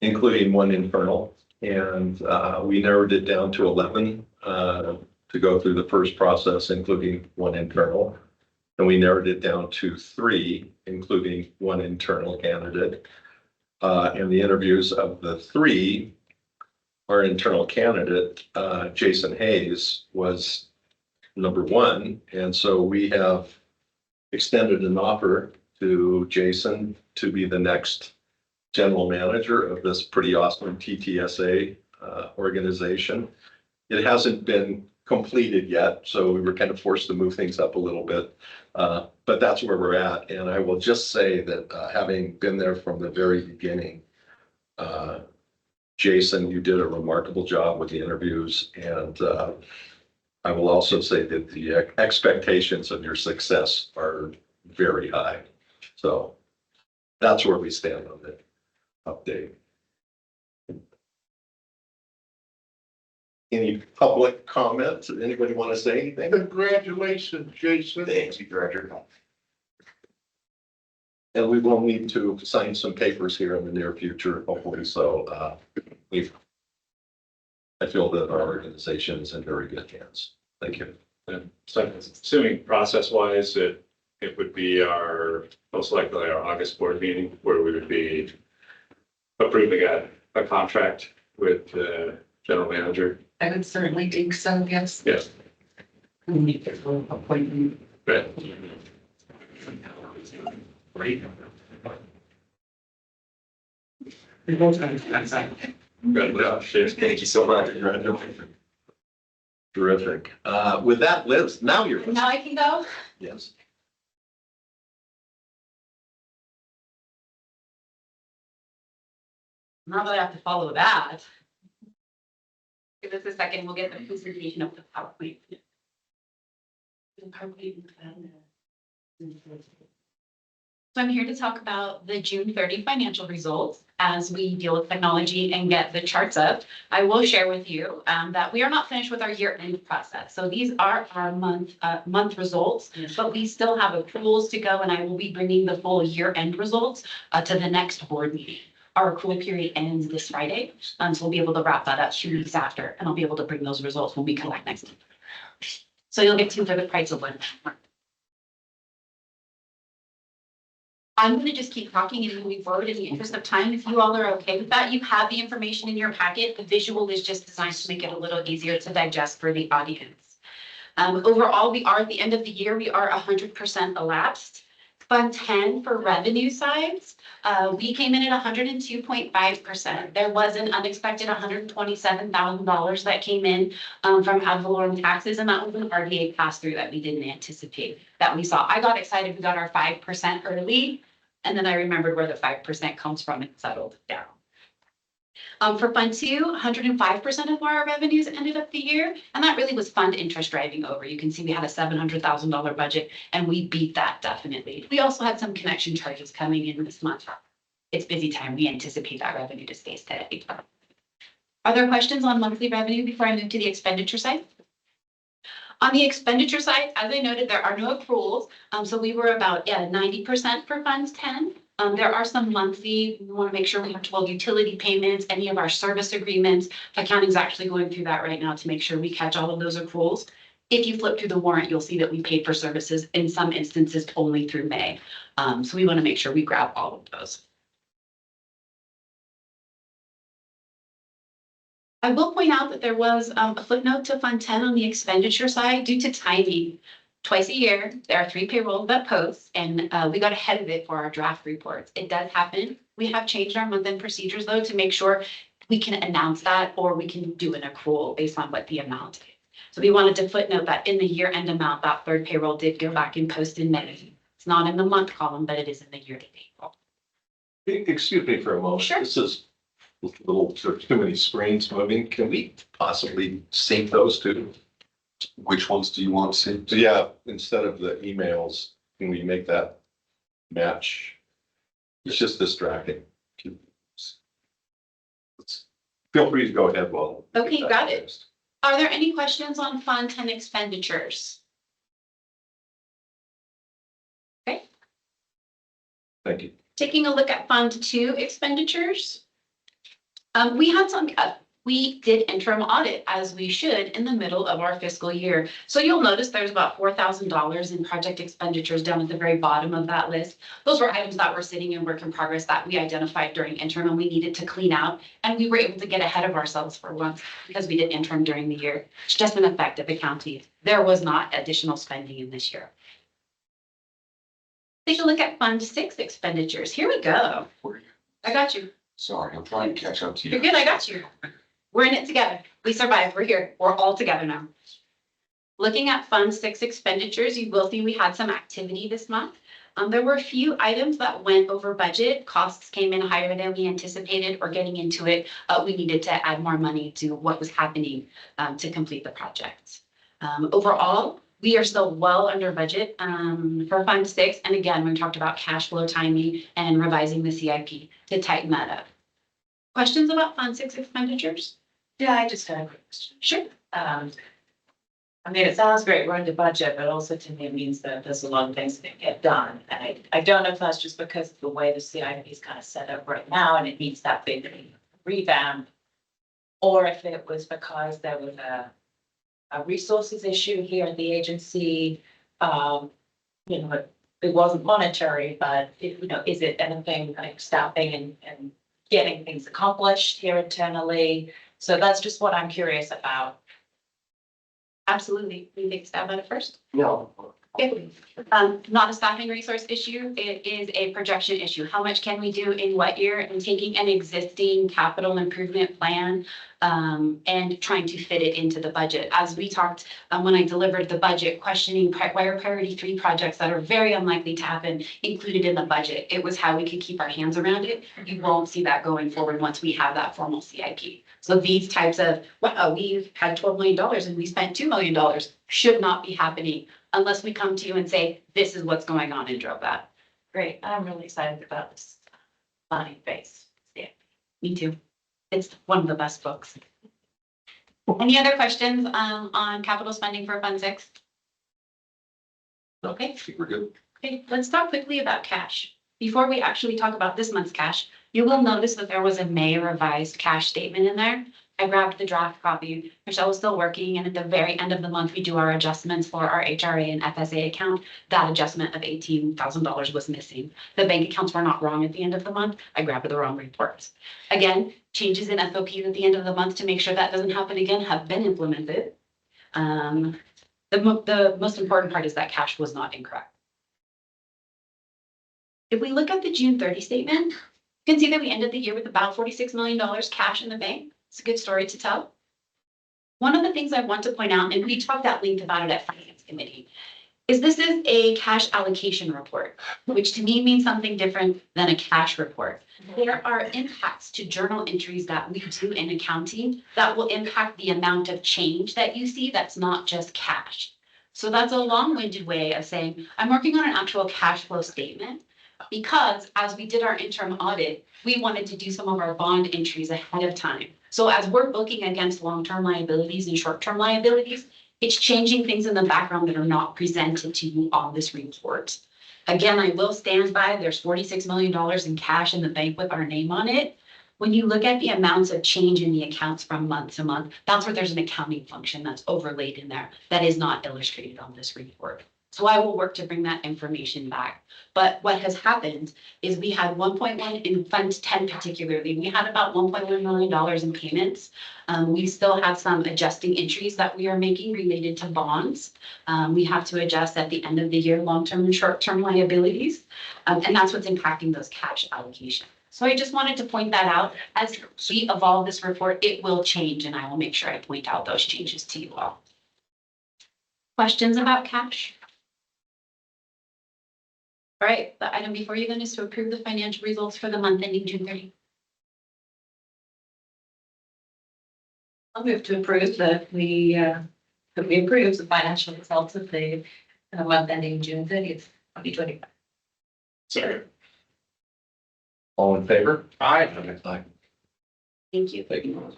including one internal. And we narrowed it down to 11 to go through the first process, including one internal. And we narrowed it down to 3, including one internal candidate. And the interviews of the 3, our internal candidate, Jason Hayes, was number 1. And so we have extended an offer to Jason to be the next general manager of this pretty awesome TTSA organization. It hasn't been completed yet, so we were kind of forced to move things up a little bit. But that's where we're at. And I will just say that having been there from the very beginning, Jason, you did a remarkable job with the interviews. And I will also say that the expectations of your success are very high. So that's where we stand on the update. Any public comment? Anybody want to say anything? Congratulations, Jason. Thank you, Director. And we will need to sign some papers here in the near future, hopefully. So I feel that our organization is in very good hands. Thank you. So assuming process-wise, it would be most likely our August board meeting where we would be approving a contract with the general manager. I would certainly think so, yes. Yes. Appointment. But congratulations. Thank you so much. Congratulations. Terrific. With that, Liz, now you're. Now I can go? Yes. Not that I have to follow that. Give us a second, we'll get the presentation of the PowerPoint. So I'm here to talk about the June 30 financial results as we deal with technology and get the charts up. I will share with you that we are not finished with our year-end process. So these are our month results, but we still have accruals to go, and I will be bringing the full year-end results to the next board meeting. Our accrual period ends this Friday, so we'll be able to wrap that up 2 weeks after, and I'll be able to bring those results when we come back next week. So you'll get 2 for the price of 1. I'm gonna just keep talking and moving forward in the interest of time. If you all are okay with that, you have the information in your packet. The visual is just designed to make it a little easier to digest for the audience. Overall, we are at the end of the year, we are 100% elapsed. Fund 10 for revenue sides, we came in at 102.5%. There was an unexpected $127,000 that came in from ad valorem taxes, and that was an RDA pass-through that we didn't anticipate that we saw. I got excited, we got our 5% early, and then I remembered where the 5% comes from and settled down. For Fund 2, 105% of our revenues ended up the year, and that really was fund interest driving over. You can see we had a $700,000 budget, and we beat that definitely. We also had some connection charges coming in this month. It's busy time. We anticipate that revenue to stay steady. Are there questions on monthly revenue before I move to the expenditure side? On the expenditure side, as I noted, there are no accruals. So we were about 90% for Funds 10. There are some monthly, we want to make sure we have 12 utility payments, any of our service agreements. Accounting's actually going through that right now to make sure we catch all of those accruals. If you flip through the warrant, you'll see that we paid for services in some instances only through May. So we want to make sure we grab all of those. I will point out that there was a footnote to Fund 10 on the expenditure side due to timing. Twice a year, there are 3 payrolls that post, and we got ahead of it for our draft reports. It does happen. We have changed our month-end procedures though to make sure we can announce that, or we can do an accrual based on what the amount is. So we wanted to footnote that in the year-end amount, that 3rd payroll did go back and post in May. It's not in the month column, but it is in the year-to-date column. Excuse me for a moment. Sure. This is a little, there's too many screens moving. Can we possibly sync those two? Which ones do you want to see? So yeah, instead of the emails, can we make that match? It's just distracting. Feel free to go ahead while. Okay, got it. Are there any questions on Fund 10 expenditures? Okay, Thank you. taking a look at Fund 2 expenditures. We did interim audit as we should in the middle of our fiscal year. So you'll notice there's about $4,000 in project expenditures down at the very bottom of that list. Those were items that were sitting in work in progress that we identified during interim and we needed to clean out. And we were able to get ahead of ourselves for once because we did interim during the year. It's just an effective accounting. There was not additional spending in this year. Take a look at Fund 6 expenditures. Here we go. I got you. Sorry, I'm trying to catch up to You're you. good, I got you. We're in it together. We survived. We're here. We're all together now. Looking at Fund 6 expenditures, you will see we had some activity this month. There were a few items that went over budget. Costs came in higher than we anticipated, or getting into it, we needed to add more money to what was happening to complete the project. Overall, we are still well under budget for Fund 6. And again, we talked about cash flow timing and revising the CIP to tighten that up. Questions about Fund 6 expenditures? Yeah, I just had a quick question. Sure. I mean, it sounds great, we're under budget, but also to me it means that there's a lot of things that get done. And I don't know if that's just because of the way the CIP is kind of set up right now and it needs that big revamp. Or if it was because there was a resources issue here at the agency. You know, it wasn't monetary, but is it anything like stopping and getting things accomplished here internally? So that's just what I'm curious about. Absolutely. We take a stab at it first. No. Okay. Not a staffing resource issue. It is a projection issue. How much can we do in what year? And taking an existing capital improvement plan and trying to fit it into the budget. As we talked when I delivered the budget, questioning why are priority 3 projects that are very unlikely to happen included in the budget. It was how we could keep our hands around it. You won't see that going forward once we have that formal CIP. So these types of, wow, we've had $12 million and we spent $2 million should not be happening unless we come to you and say, this is what's going on and drove that. Great, I'm really excited about this planning phase. Yeah. Me too. It's one of the best books. Any other questions on capital spending for Fund 6? Okay. I think we're good. Okay, let's talk quickly about cash. Before we actually talk about this month's cash, you will notice that there was a May revised cash statement in there. I grabbed the draft copy. Michelle was still working, and at the very end of the month, we do our adjustments for our HRA and FSA account. That adjustment of $18,000 was missing. The bank accounts were not wrong at the end of the month. I grabbed the wrong reports. Again, changes in SOPs at the end of the month to make sure that doesn't happen again have been implemented. The most important part is that cash was not incorrect. If we look at the June 30 statement, you can see that we ended the year with about $46 million cash in the bank. It's a good story to tell. One of the things I want to point out, and we talked at length about it at Finance Committee, is this is a cash allocation report, which to me means something different than a cash report. There are impacts to journal entries that we do in accounting that will impact the amount of change that you see that's not just cash. So that's a long-winded way of saying, I'm working on an actual cash flow statement because as we did our interim audit, we wanted to do some of our bond entries ahead of time. So as we're booking against long-term liabilities and short-term liabilities, it's changing things in the background that are not presented to you on this report. Again, I will stand by, there's $46 million in cash in the bank with our name on it. When you look at the amounts of change in the accounts from month to month, that's where there's an accounting function that's overlaid in there that is not illustrated on this report. So I will work to bring that information back. But what has happened is we had 1.1 in Fund 10 particularly, we had about $1.1 million in payments. We still have some adjusting entries that we are making related to bonds. We have to adjust at the end of the year, long-term and short-term liabilities. And that's what's impacting those cash allocations. So I just wanted to point that out. As we evolve this report, it will change and I will make sure I point out those changes to you all. Questions about cash? All right, the item before you then is to approve the financial results for the month ending June 30. I'll move to approve that we approve the financial results of the month ending June 30th, 2025. Second. All in favor? Aye. Thank you. Thank you.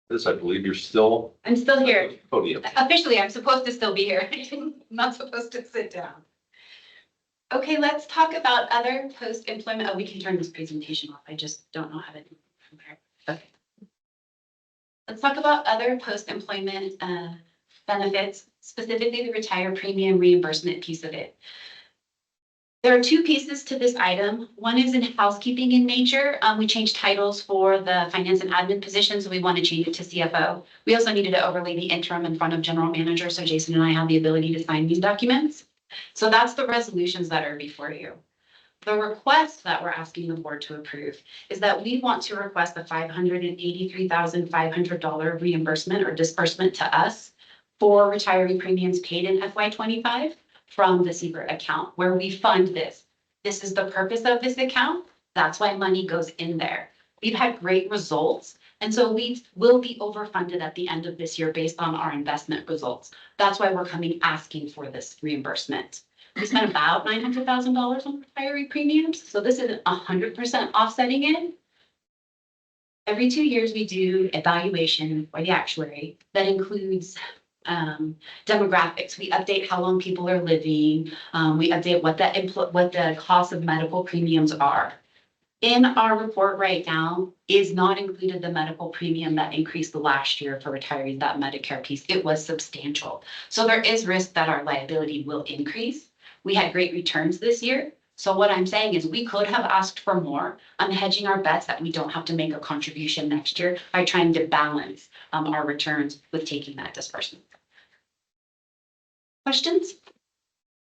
This, I believe you're still. I'm still here. Podium. Officially, I'm supposed to still be here. I'm not supposed to sit down. Okay, let's talk about other post-employment. Oh, we can turn this presentation off. I just don't know how to do it. Okay. Let's talk about other post-employment benefits, specifically the retire premium reimbursement piece of it. There are two pieces to this item. One is in housekeeping in nature. We changed titles for the finance and admin position, so we want to change it to CFO. We also needed to overlay the interim in front of general manager, so Jason and I have the ability to sign these documents. So that's the resolutions that are before you. The request that we're asking the board to approve is that we want to request a $583,500 reimbursement or disbursement to us for retiree premiums paid in FY25 from the CBER account where we fund this. This is the purpose of this account. That's why money goes in there. We've had great results. And so we will be overfunded at the end of this year based on our investment results. That's why we're coming asking for this reimbursement. We spent about $900,000 on retiree premiums. So this is 100% offsetting it. Every 2 years, we do evaluation by the actuary that includes demographics. We update how long people are living. We update what the cost of medical premiums are. In our report right now is not included the medical premium that increased the last year for retirees, that Medicare piece. It was substantial. So there is risk that our liability will increase. We had great returns this year. So what I'm saying is we could have asked for more. I'm hedging our bets that we don't have to make a contribution next year by trying to balance our returns with taking that disbursement. Questions?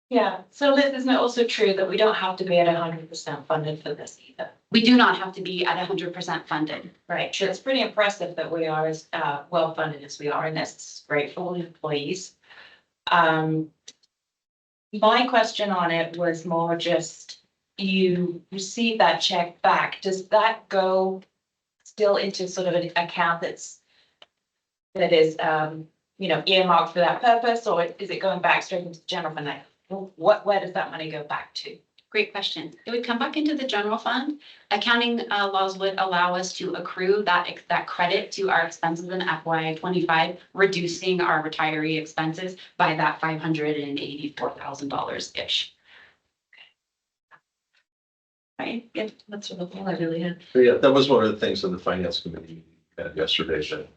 Yeah, so Liz, isn't it also true that we don't have to be at 100% funded for this either? We do not have to be at 100% funded. Right, sure, it's pretty impressive that we are as well funded as we are, and that's great for all the employees. My question on it was more just, you receive that check back, does that go still into sort of an account that is earmarked for that purpose, or is it going back straight into the general fund? Where does that money go back to? Great question. It would come back into the general fund. Accounting laws would allow us to accrue that credit to our expenses in FY25, reducing our retiree expenses by that $584,000-ish. Right, yeah, that's sort of all I really had. Yeah, that was one of the things in the finance committee had yesterday, that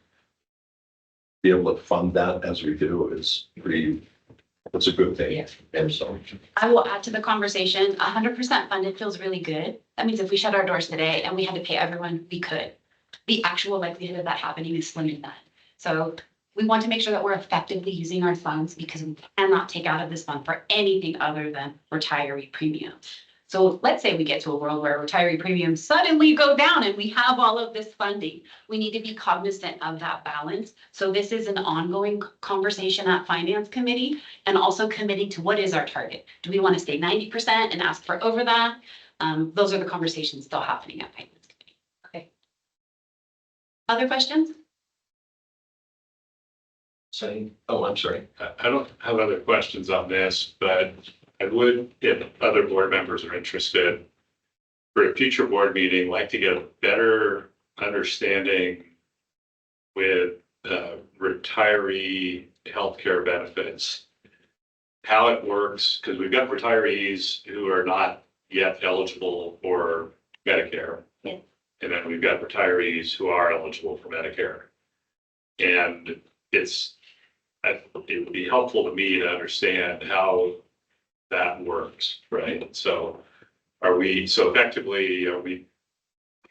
be able to fund that as we do is it's a good thing. Yeah. And so. I will add to the conversation, 100% funded feels really good. That means if we shut our doors today and we had to pay everyone, we could. The actual likelihood of that happening is slim to none. So we want to make sure that we're effectively using our funds because we cannot take out of this fund for anything other than retiree premiums. So let's say we get to a world where retiree premiums suddenly go down and we have all of this funding. We need to be cognizant of that balance. So this is an ongoing conversation at Finance Committee and also committing to what is our target. Do we want to stay 90% and ask for over that? Those are the conversations still happening at Finance Committee. Okay. Other questions? I'm sorry. I don't have other questions on this, but I would, if other board members are interested, for a future board meeting, like to get a better understanding with retiree healthcare benefits, how it works, because we've got retirees who are not yet eligible for Medicare. Yeah. And then we've got retirees who are eligible for Medicare. And it would be helpful to me to understand how that works, right? So effectively, are we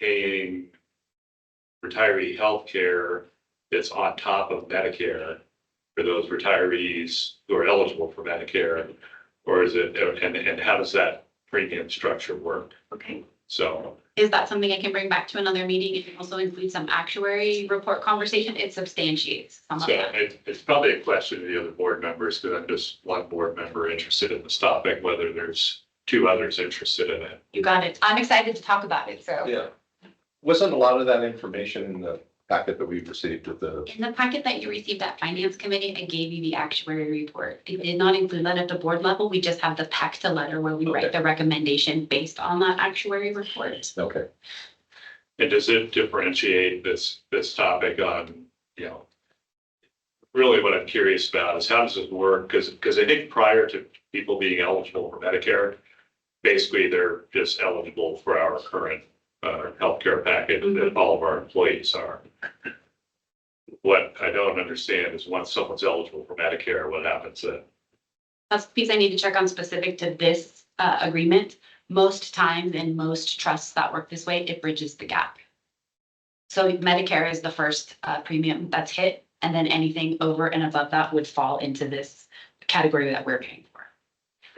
paying retiree healthcare that's on top of Medicare for those retirees who are eligible for Medicare? Or is it, and how does that premium structure work? Okay, So, Is that something I can bring back to another meeting and also include some actuary report conversation? It substantiates some of so that. it's probably a question to the other board members, because I'm just one board member interested in this topic, whether there's two others interested in it. You got it. I'm excited to talk about it, so. Yeah. Wasn't a lot of that information in the packet that we received with the, In the packet that you received at Finance Committee, I gave you the actuary report. It did not include that at the board level. We just have the PACTA letter where we write Okay. the recommendation based on that actuary report. okay. And does it differentiate this topic on, really what I'm curious about is how does it work? Because I think prior to people being eligible for Medicare, basically they're just eligible for our current healthcare package that all of our employees are. What I don't understand is once someone's eligible for Medicare, what happens then? That's the piece I need to check on specific to this agreement. Most times in most trusts that work this way, it bridges the gap. So Medicare is the first premium that's hit, and then anything over and above that would fall into this category that we're paying for.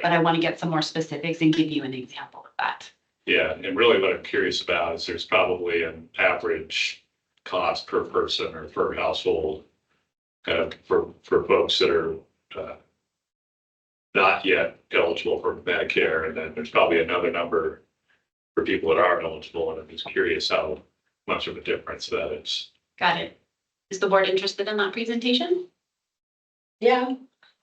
But I want to get some more specifics and give you an example of that. Yeah, and really what I'm curious about is there's probably an average cost per person or per household for folks that are not yet eligible for Medicare, and then there's probably another number for people that are eligible, and I'm just curious how much of a difference that is. Got it. Is the board interested in that presentation? Yeah,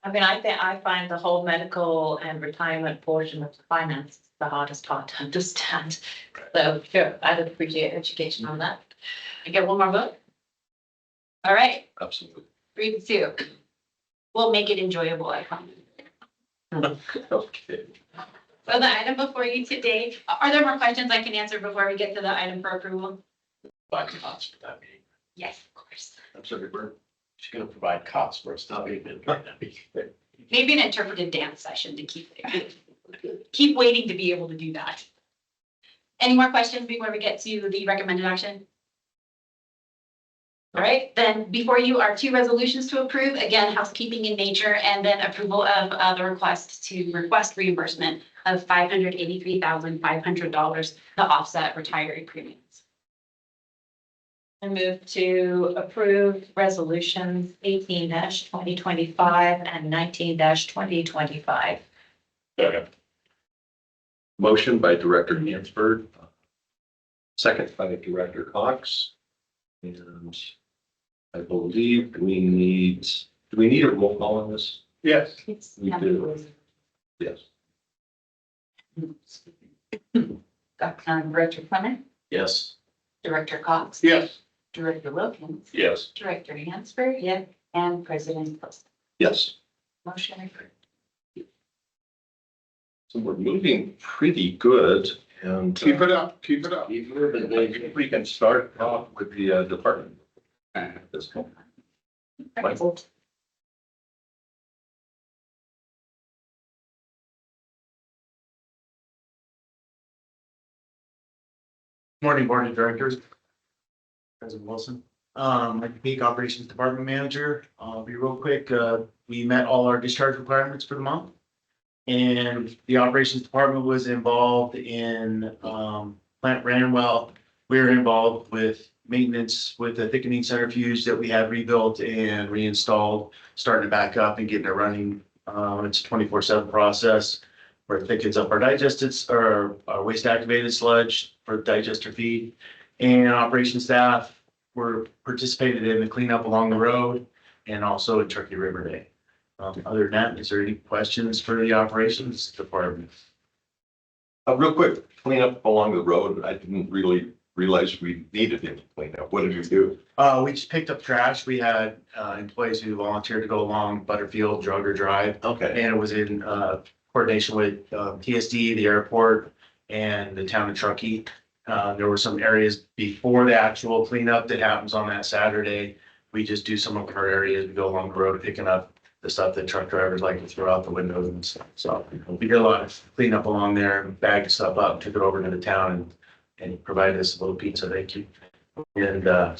I mean, I find the whole medical and retirement portion of the finance the hardest part to understand. So sure, I'd appreciate education on that. I get one more vote? All right, Absolutely. 3-2. We'll make it enjoyable, I promise. Okay. So the item before you today, are there more questions I can answer before we get to the item for approval? Provide costs for that meeting. Yes, of course. I'm sorry, Bert. She's gonna provide costs for us, not being. Maybe an interpretive dance session to keep waiting to be able to do that. Any more questions before we get to the recommended action? All right, then before you are two resolutions to approve, again, housekeeping in nature, and then approval of the request to request reimbursement of $583,500 to offset retiree premiums. I move to approve resolutions 18-2025 and 19-2025. Okay. Motion by Director Hansberg. Second by Director Cox. And I believe do we need a roll call on this? Yes. We do. Yes. Director Clement, Yes. Director Cox. Yes. Director Wilkins. Yes. Director Hansberg. Yeah. And President Postle. Yes. Motion approved. So we're moving pretty good and Keep it up, keep it up. I think we can start off with the department. This one. Michael? Morning, Board of Directors. President Wilson. Mike Peak, Operations Department Manager. I'll be real quick. We met all our discharge requirements for the month. And the Operations Department was involved in, plant ran well. We were involved with maintenance with the thickening centrifuge that we had rebuilt and reinstalled, starting it back up and getting it running. It's a 24/7 process where it thickens up our digested or our waste activated sludge for digester feed. And operations staff were participated in the cleanup along the road and also in Turkey River Day. Other than that, is there any questions for the operations department? Real quick, cleanup along the road. I didn't really realize we needed any cleanup. What did we do? We just picked up trash. We had employees who volunteered to go along Butterfield, Drugger Drive. Okay. And it was in coordination with TSD, the airport, and the town of Truckee. There were some areas before the actual cleanup that happens on that Saturday. We just do some of our areas. We go along the road picking up the stuff that truck drivers like to throw out the windows and stuff. So we did a lot of cleanup along there, bagged stuff up, took it over to the town and provided us a little pizza. Thank you. And yeah.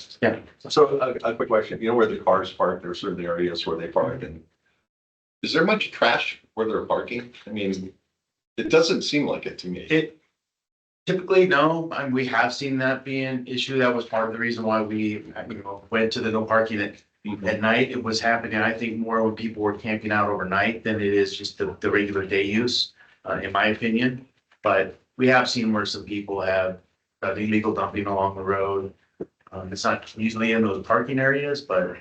So a quick question, you know where the cars park, there are certain areas where they park and is there much trash where they're parking? I mean, it doesn't seem like it to me. Typically, no, and we have seen that be an issue. That was part of the reason why we, went to the no parking at night. It was happening, I think, more when people were camping out overnight than it is just the regular day use, in my opinion. But we have seen where some people have illegal dumping along the road. It's not usually in those parking areas, but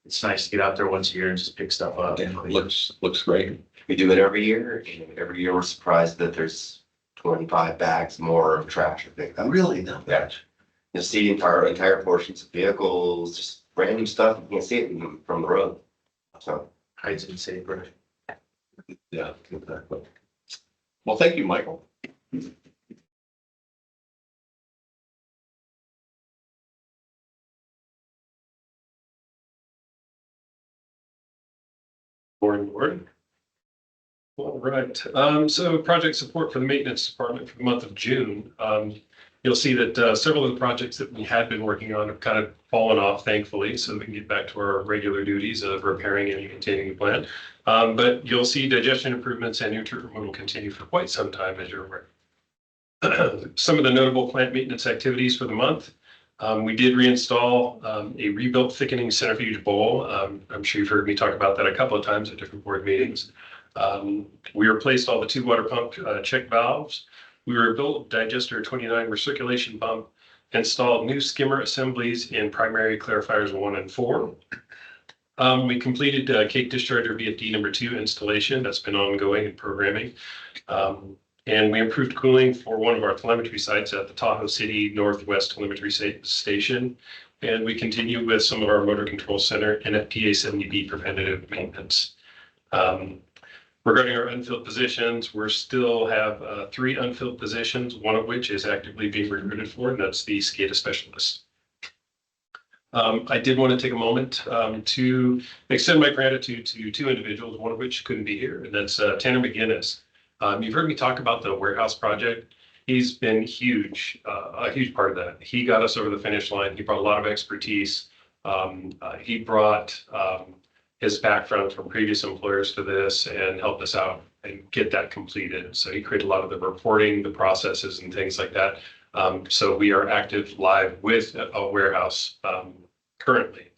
it's nice to get out there once a year and just pick stuff up. Yeah, looks great. We do it every year, and every year we're surprised that there's 25 bags more of trash. I think that Really not bad. you'll see entire portions of vehicles, just brand new stuff. You can't see it from the road. So Hides and safer. Yeah, exactly. Well, thank you, Michael. Morning, board. All right, so project support for the maintenance department for the month of June. You'll see that several of the projects that we had been working on have kind of fallen off, thankfully, so we can get back to our regular duties of repairing and maintaining the plant. But you'll see digestion improvements and nutrient removal continue for quite some time, as you're aware. Some of the notable plant maintenance activities for the month. We did reinstall a rebuilt thickening centrifuge bowl. I'm sure you've heard me talk about that a couple of times at different board meetings. We replaced all the 2 water pump check valves. We rebuilt digester 29 recirculation pump, installed new skimmer assemblies in primary clarifiers 1 and 4. We completed cake discharger VFD number 2 installation. That's been ongoing and programming. And we improved cooling for one of our telemetry sites at the Tahoe City Northwest Telemetry Station. And we continue with some of our motor control center and FTA 70B preventative maintenance. Regarding our unfilled positions, we still have 3 unfilled positions, one of which is actively being recruited for, and that's the SCADA specialist. I did want to take a moment to extend my gratitude to 2 individuals, one of which couldn't be here, and that's Tanner McGinnis. You've heard me talk about the warehouse project. He's been huge, a huge part of that. He got us over the finish line. He brought a lot of expertise. He brought his background from previous employers to this and helped us out and get that completed. So he created a lot of the reporting, the processes and things like that. So we are active live with a warehouse currently.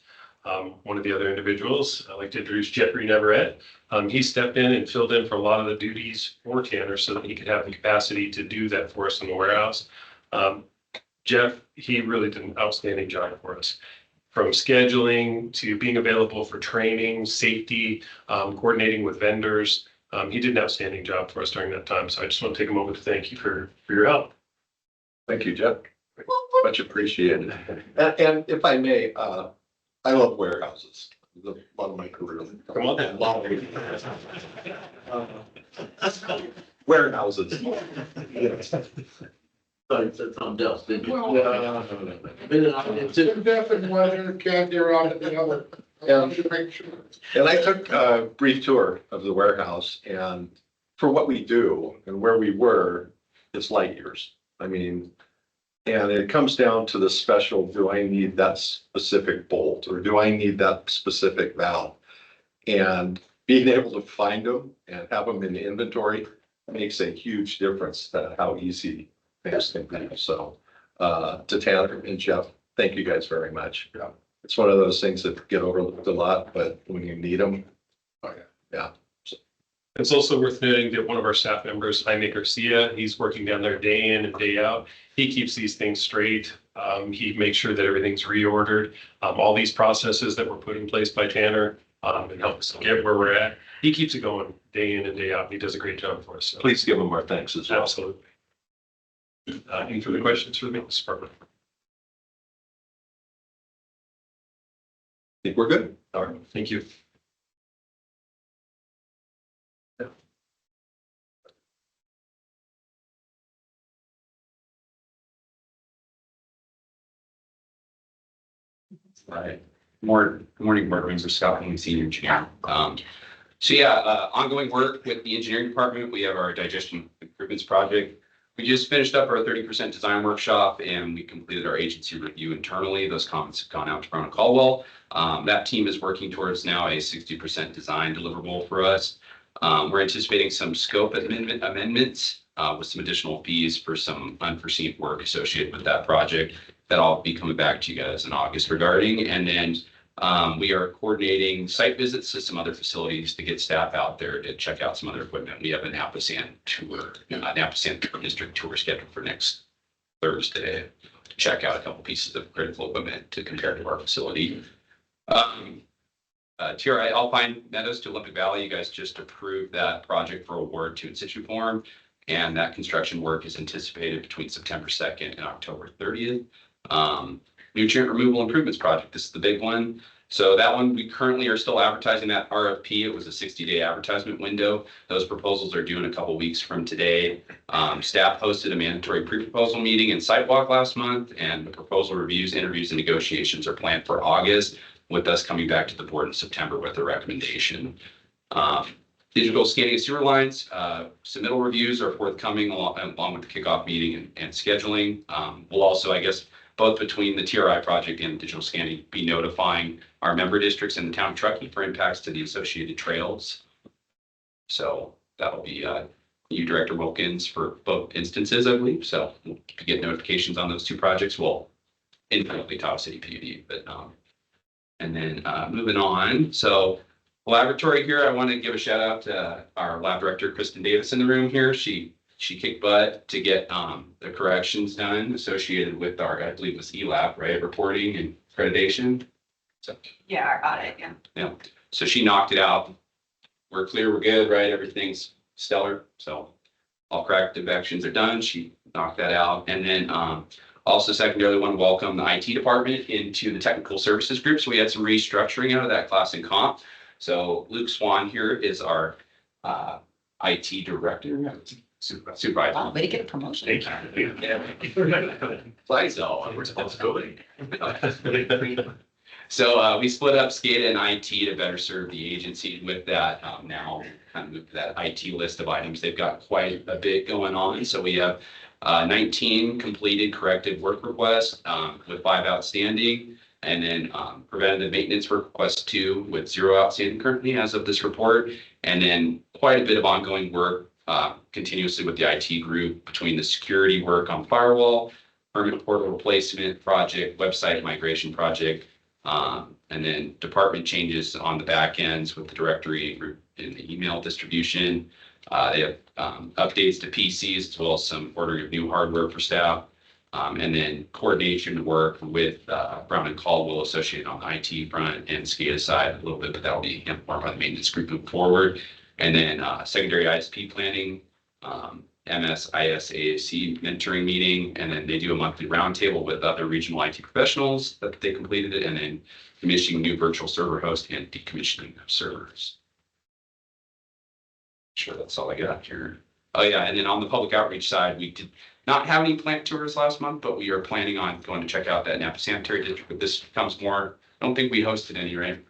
One of the other individuals, I'd like to introduce Jeffrey Neverett. He stepped in and filled in for a lot of the duties for Tanner so that he could have the capacity to do that for us in the warehouse. Jeff, he really did an outstanding job for us. From scheduling to being available for training, safety, coordinating with vendors. He did an outstanding job for us during that time. So I just want to take a moment to thank you for your help. Thank you, Jeff. Much appreciated. And if I may, I love warehouses. A lot of my career. Come on. A lot of warehouses. Sorry, said something else, didn't you? No. Two different weather, can't get around the other. I wanted to make sure. And I took a brief tour of the warehouse, and for what we do and where we were, it's light years. I mean, and it comes down to the special, do I need that specific bolt or do I need that specific valve? And being able to find them and have them in the inventory makes a huge difference to how easy things can be. So to Tanner and Jeff, thank you guys very much. Yeah. It's one of those things that get overlooked a lot, but when you need them, oh yeah. It's also worth noting that one of our staff members, Jaime Garcia, he's working down there day in and day out. He keeps these things straight. He makes sure that everything's reordered. All these processes that were put in place by Tanner and helps us get where we're at. He keeps it going day in and day out. He does a great job for us. So. Please give him our thanks as well. Absolutely. Any further questions for the maintenance department? I think we're good. All right, thank you. Right. Morning, board members, Scott King, senior engineer. So yeah, ongoing work with the engineering department. We have our digestion improvements project. We just finished up our 30% design workshop and we completed our agency review internally. Those comments have gone out to Brown and Caldwell. That team is working towards now a 60% design deliverable for us. We're anticipating some scope amendments with some additional fees for some unforeseen work associated with that project that I'll be coming back to you guys in August regarding. And then we are coordinating site visits to some other facilities to get staff out there to check out some other equipment. We have an Napa-San tour, Napa-San district tour scheduled for next Thursday. To check out a couple pieces of critical equipment to compare to our facility. TRI Alpine Meadows to Olympic Valley, you guys just approved that project for award to in situ form. And that construction work is anticipated between September 2nd and October 30th. Nutrient removal improvements project, this is the big one. So that one, we currently are still advertising that RFP. It was a 60-day advertisement window. Those proposals are due in a couple weeks from today. Staff hosted a mandatory pre-proposal meeting and sidewalk last month, and the proposal reviews, interviews, and negotiations are planned for August, with us coming back to the board in September with a recommendation. Digital scanning of sewer lines, submittal reviews are forthcoming along with the kickoff meeting and scheduling. We'll also, I guess, both between the TRI project and digital scanning, be notifying our member districts in the town of Truckee for impacts to the associated trails. So that'll be you, Director Wilkins, for both instances, I believe. So we'll get notifications on those two projects. Well, infinitely Tahoe City PUD, but and then moving on. So laboratory here, I want to give a shout out to our lab director, Kristen Davis, in the room here. She kicked butt to get the corrections done associated with our, I believe it was ELAB, right? Reporting and accreditation. So Yeah, I got it, yeah. yeah, so she knocked it out. We're clear, we're good, right? Everything's stellar. So all corrective actions are done. She knocked that out. And then also secondarily want to welcome the IT department into the technical services group. So we had some restructuring out of that class and comp. So Luke Swan here is our IT director. Supervisor. Wow, way to get a promotion. Thank you. So responsibility. So we split up SCADA and IT to better serve the agency with that. Now kind of moved to that IT list of items. They've got quite a bit going on. So we have 19 completed corrective work requests with 5 outstanding. And then preventative maintenance requests 2 with 0 outstanding currently as of this report. And then quite a bit of ongoing work continuously with the IT group between the security work on firewall, permanent portal replacement project, website migration project, and then department changes on the back ends with the directory in the email distribution. They have updates to PCs as well as some ordering of new hardware for staff. And then coordination work with Brown and Caldwell associated on the IT front and SCADA side a little bit, but that'll be more by the maintenance group moving forward. And then secondary ISP planning, MS ISAC mentoring meeting, and then they do a monthly roundtable with other regional IT professionals that they completed it, and then commissioning new virtual server host and decommissioning of servers. Sure, that's all I got here. Oh yeah, and then on the public outreach side, we did not have any plant tours last month, but we are planning on going to check out that Napa Sanitary District. But this comes more, I don't think we hosted any, right?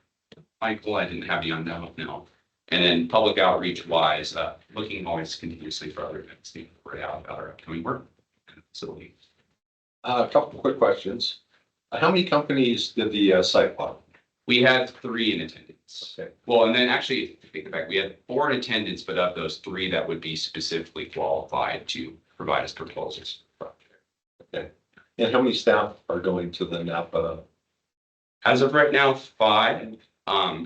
Michael, I didn't have you on that, no. And then public outreach wise, looking always continuously for other events to report out about our upcoming work. So A couple of quick questions. How many companies did the site walk? we had 3 in attendance. Okay. Well, and then actually, take it back, we had 4 in attendance, but of those 3 that would be specifically qualified to provide us proposals. Okay. And how many staff are going to the Napa? As of right now, 5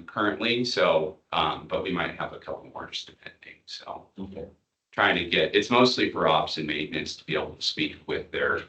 currently, so but we might have a couple more just depending, so Okay. trying to get, it's mostly for ops and maintenance to be able to speak with their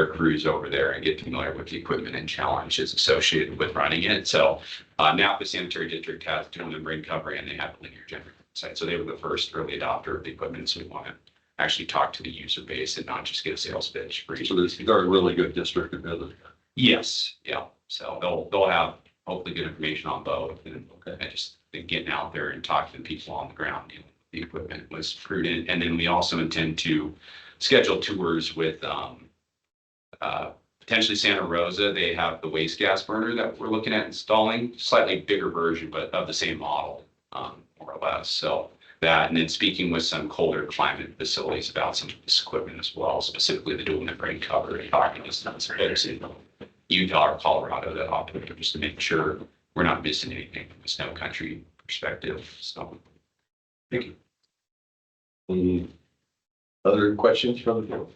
crews over there and get familiar with the equipment and challenges associated with running it. So Napa Sanitary District has dual membrane covering and they have a linear generator site, so they were the first early adopter of the equipment, so we want to actually talk to the user base and not just get a sales pitch for each. So they're a really good district together. Yes, yeah, so they'll have hopefully good information on both, and I just think getting out there and talking to people on the ground, dealing with the equipment was prudent. And then we also intend to schedule tours with potentially Santa Rosa. They have the waste gas burner that we're looking at installing, slightly bigger version, but of the same model, more or less. So that, and then speaking with some colder climate facilities about some of this equipment as well, specifically the dual membrane cover, and talking to some folks in Utah or Colorado that operate just to make sure we're not missing anything from a snow country perspective. So thank you. Other questions from the board?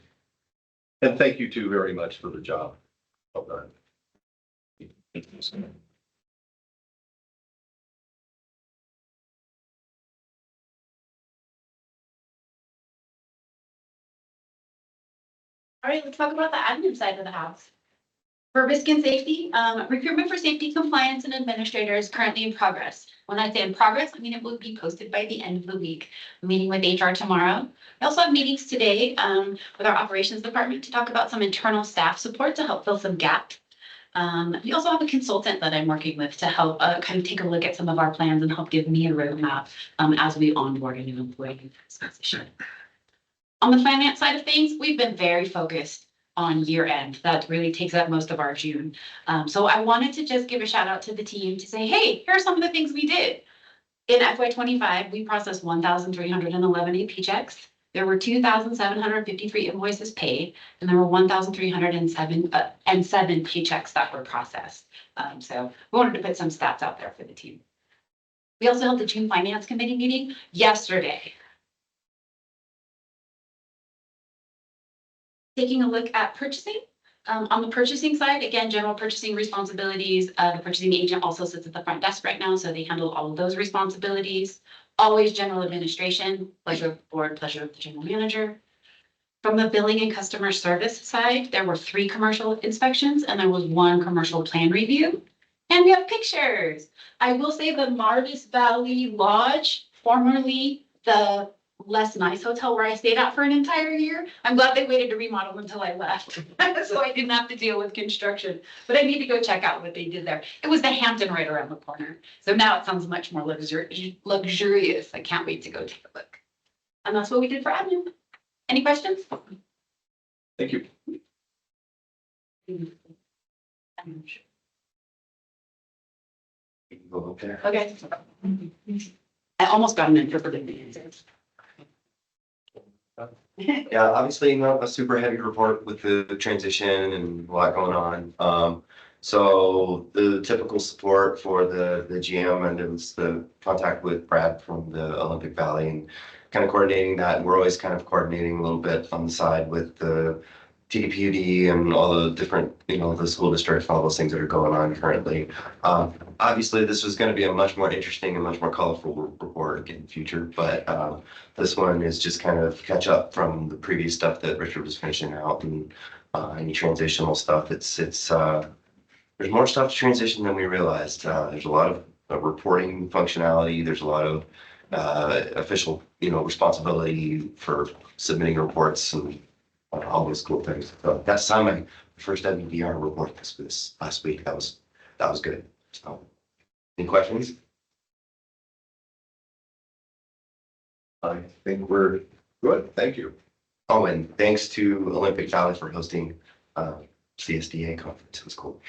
And thank you two very much for the job. Well done. All right, let's talk about the admin side of the house. For risk and safety, recruitment for safety compliance and administrator is currently in progress. When I say in progress, I mean it will be posted by the end of the week. I'm meeting with HR tomorrow. We also have meetings today with our operations department to talk about some internal staff support to help fill some gaps. We also have a consultant that I'm working with to help kind of take a look at some of our plans and help give me a roadmap as we onboard a new employee in this position. On the finance side of things, we've been very focused on year end. That really takes up most of our June. So I wanted to just give a shout out to the team to say, hey, here are some of the things we did. In FY 25, we processed 1,311 AP checks. There were 2,753 invoices paid, and there were 1,307 paychecks that were processed. So we wanted to put some stats out there for the team. We also held the June Finance Committee meeting yesterday. Taking a look at purchasing. On the purchasing side, again, general purchasing responsibilities. The purchasing agent also sits at the front desk right now, so they handle all of those responsibilities. Always general administration, pleasure of the board, pleasure of the general manager. From the billing and customer service side, there were 3 commercial inspections and there was 1 commercial plan review. And we have pictures. I will say the Mardis Valley Lodge, formerly the less nice hotel where I stayed at for an entire year. I'm glad they waited to remodel until I left. So I didn't have to deal with construction, but I need to go check out what they did there. It was the Hampton right around the corner. So now it sounds much more luxurious. I can't wait to go take a look. And that's what we did for admin. Any questions? Thank you. Okay. Okay. I almost got an interpreter. Yeah, obviously not a super heavy report with the transition and a lot going on. So the typical support for the GM, and it was the contact with Brad from the Olympic Valley and kind of coordinating that. And we're always kind of coordinating a little bit on the side with the TDPUD and all the different, the school districts, all those things that are going on currently. Obviously, this was going to be a much more interesting and much more colorful report in the future, but this one is just kind of catch up from the previous stuff that Richard was finishing out and any transitional stuff. There's more stuff to transition than we realized. There's a lot of reporting functionality. There's a lot of official, responsibility for submitting reports and all those cool things. So that's time my first WDR report this last week. That was good. So, any questions? I think we're good. Thank you. Oh, and thanks to Olympic Valley for hosting CSDA conference. It was cool.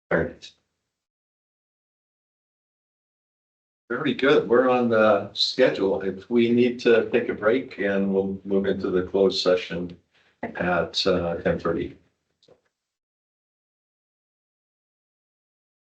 Very nice. Very good. We're on the schedule. If we need to take a break and we'll move into the closed session at 10:30.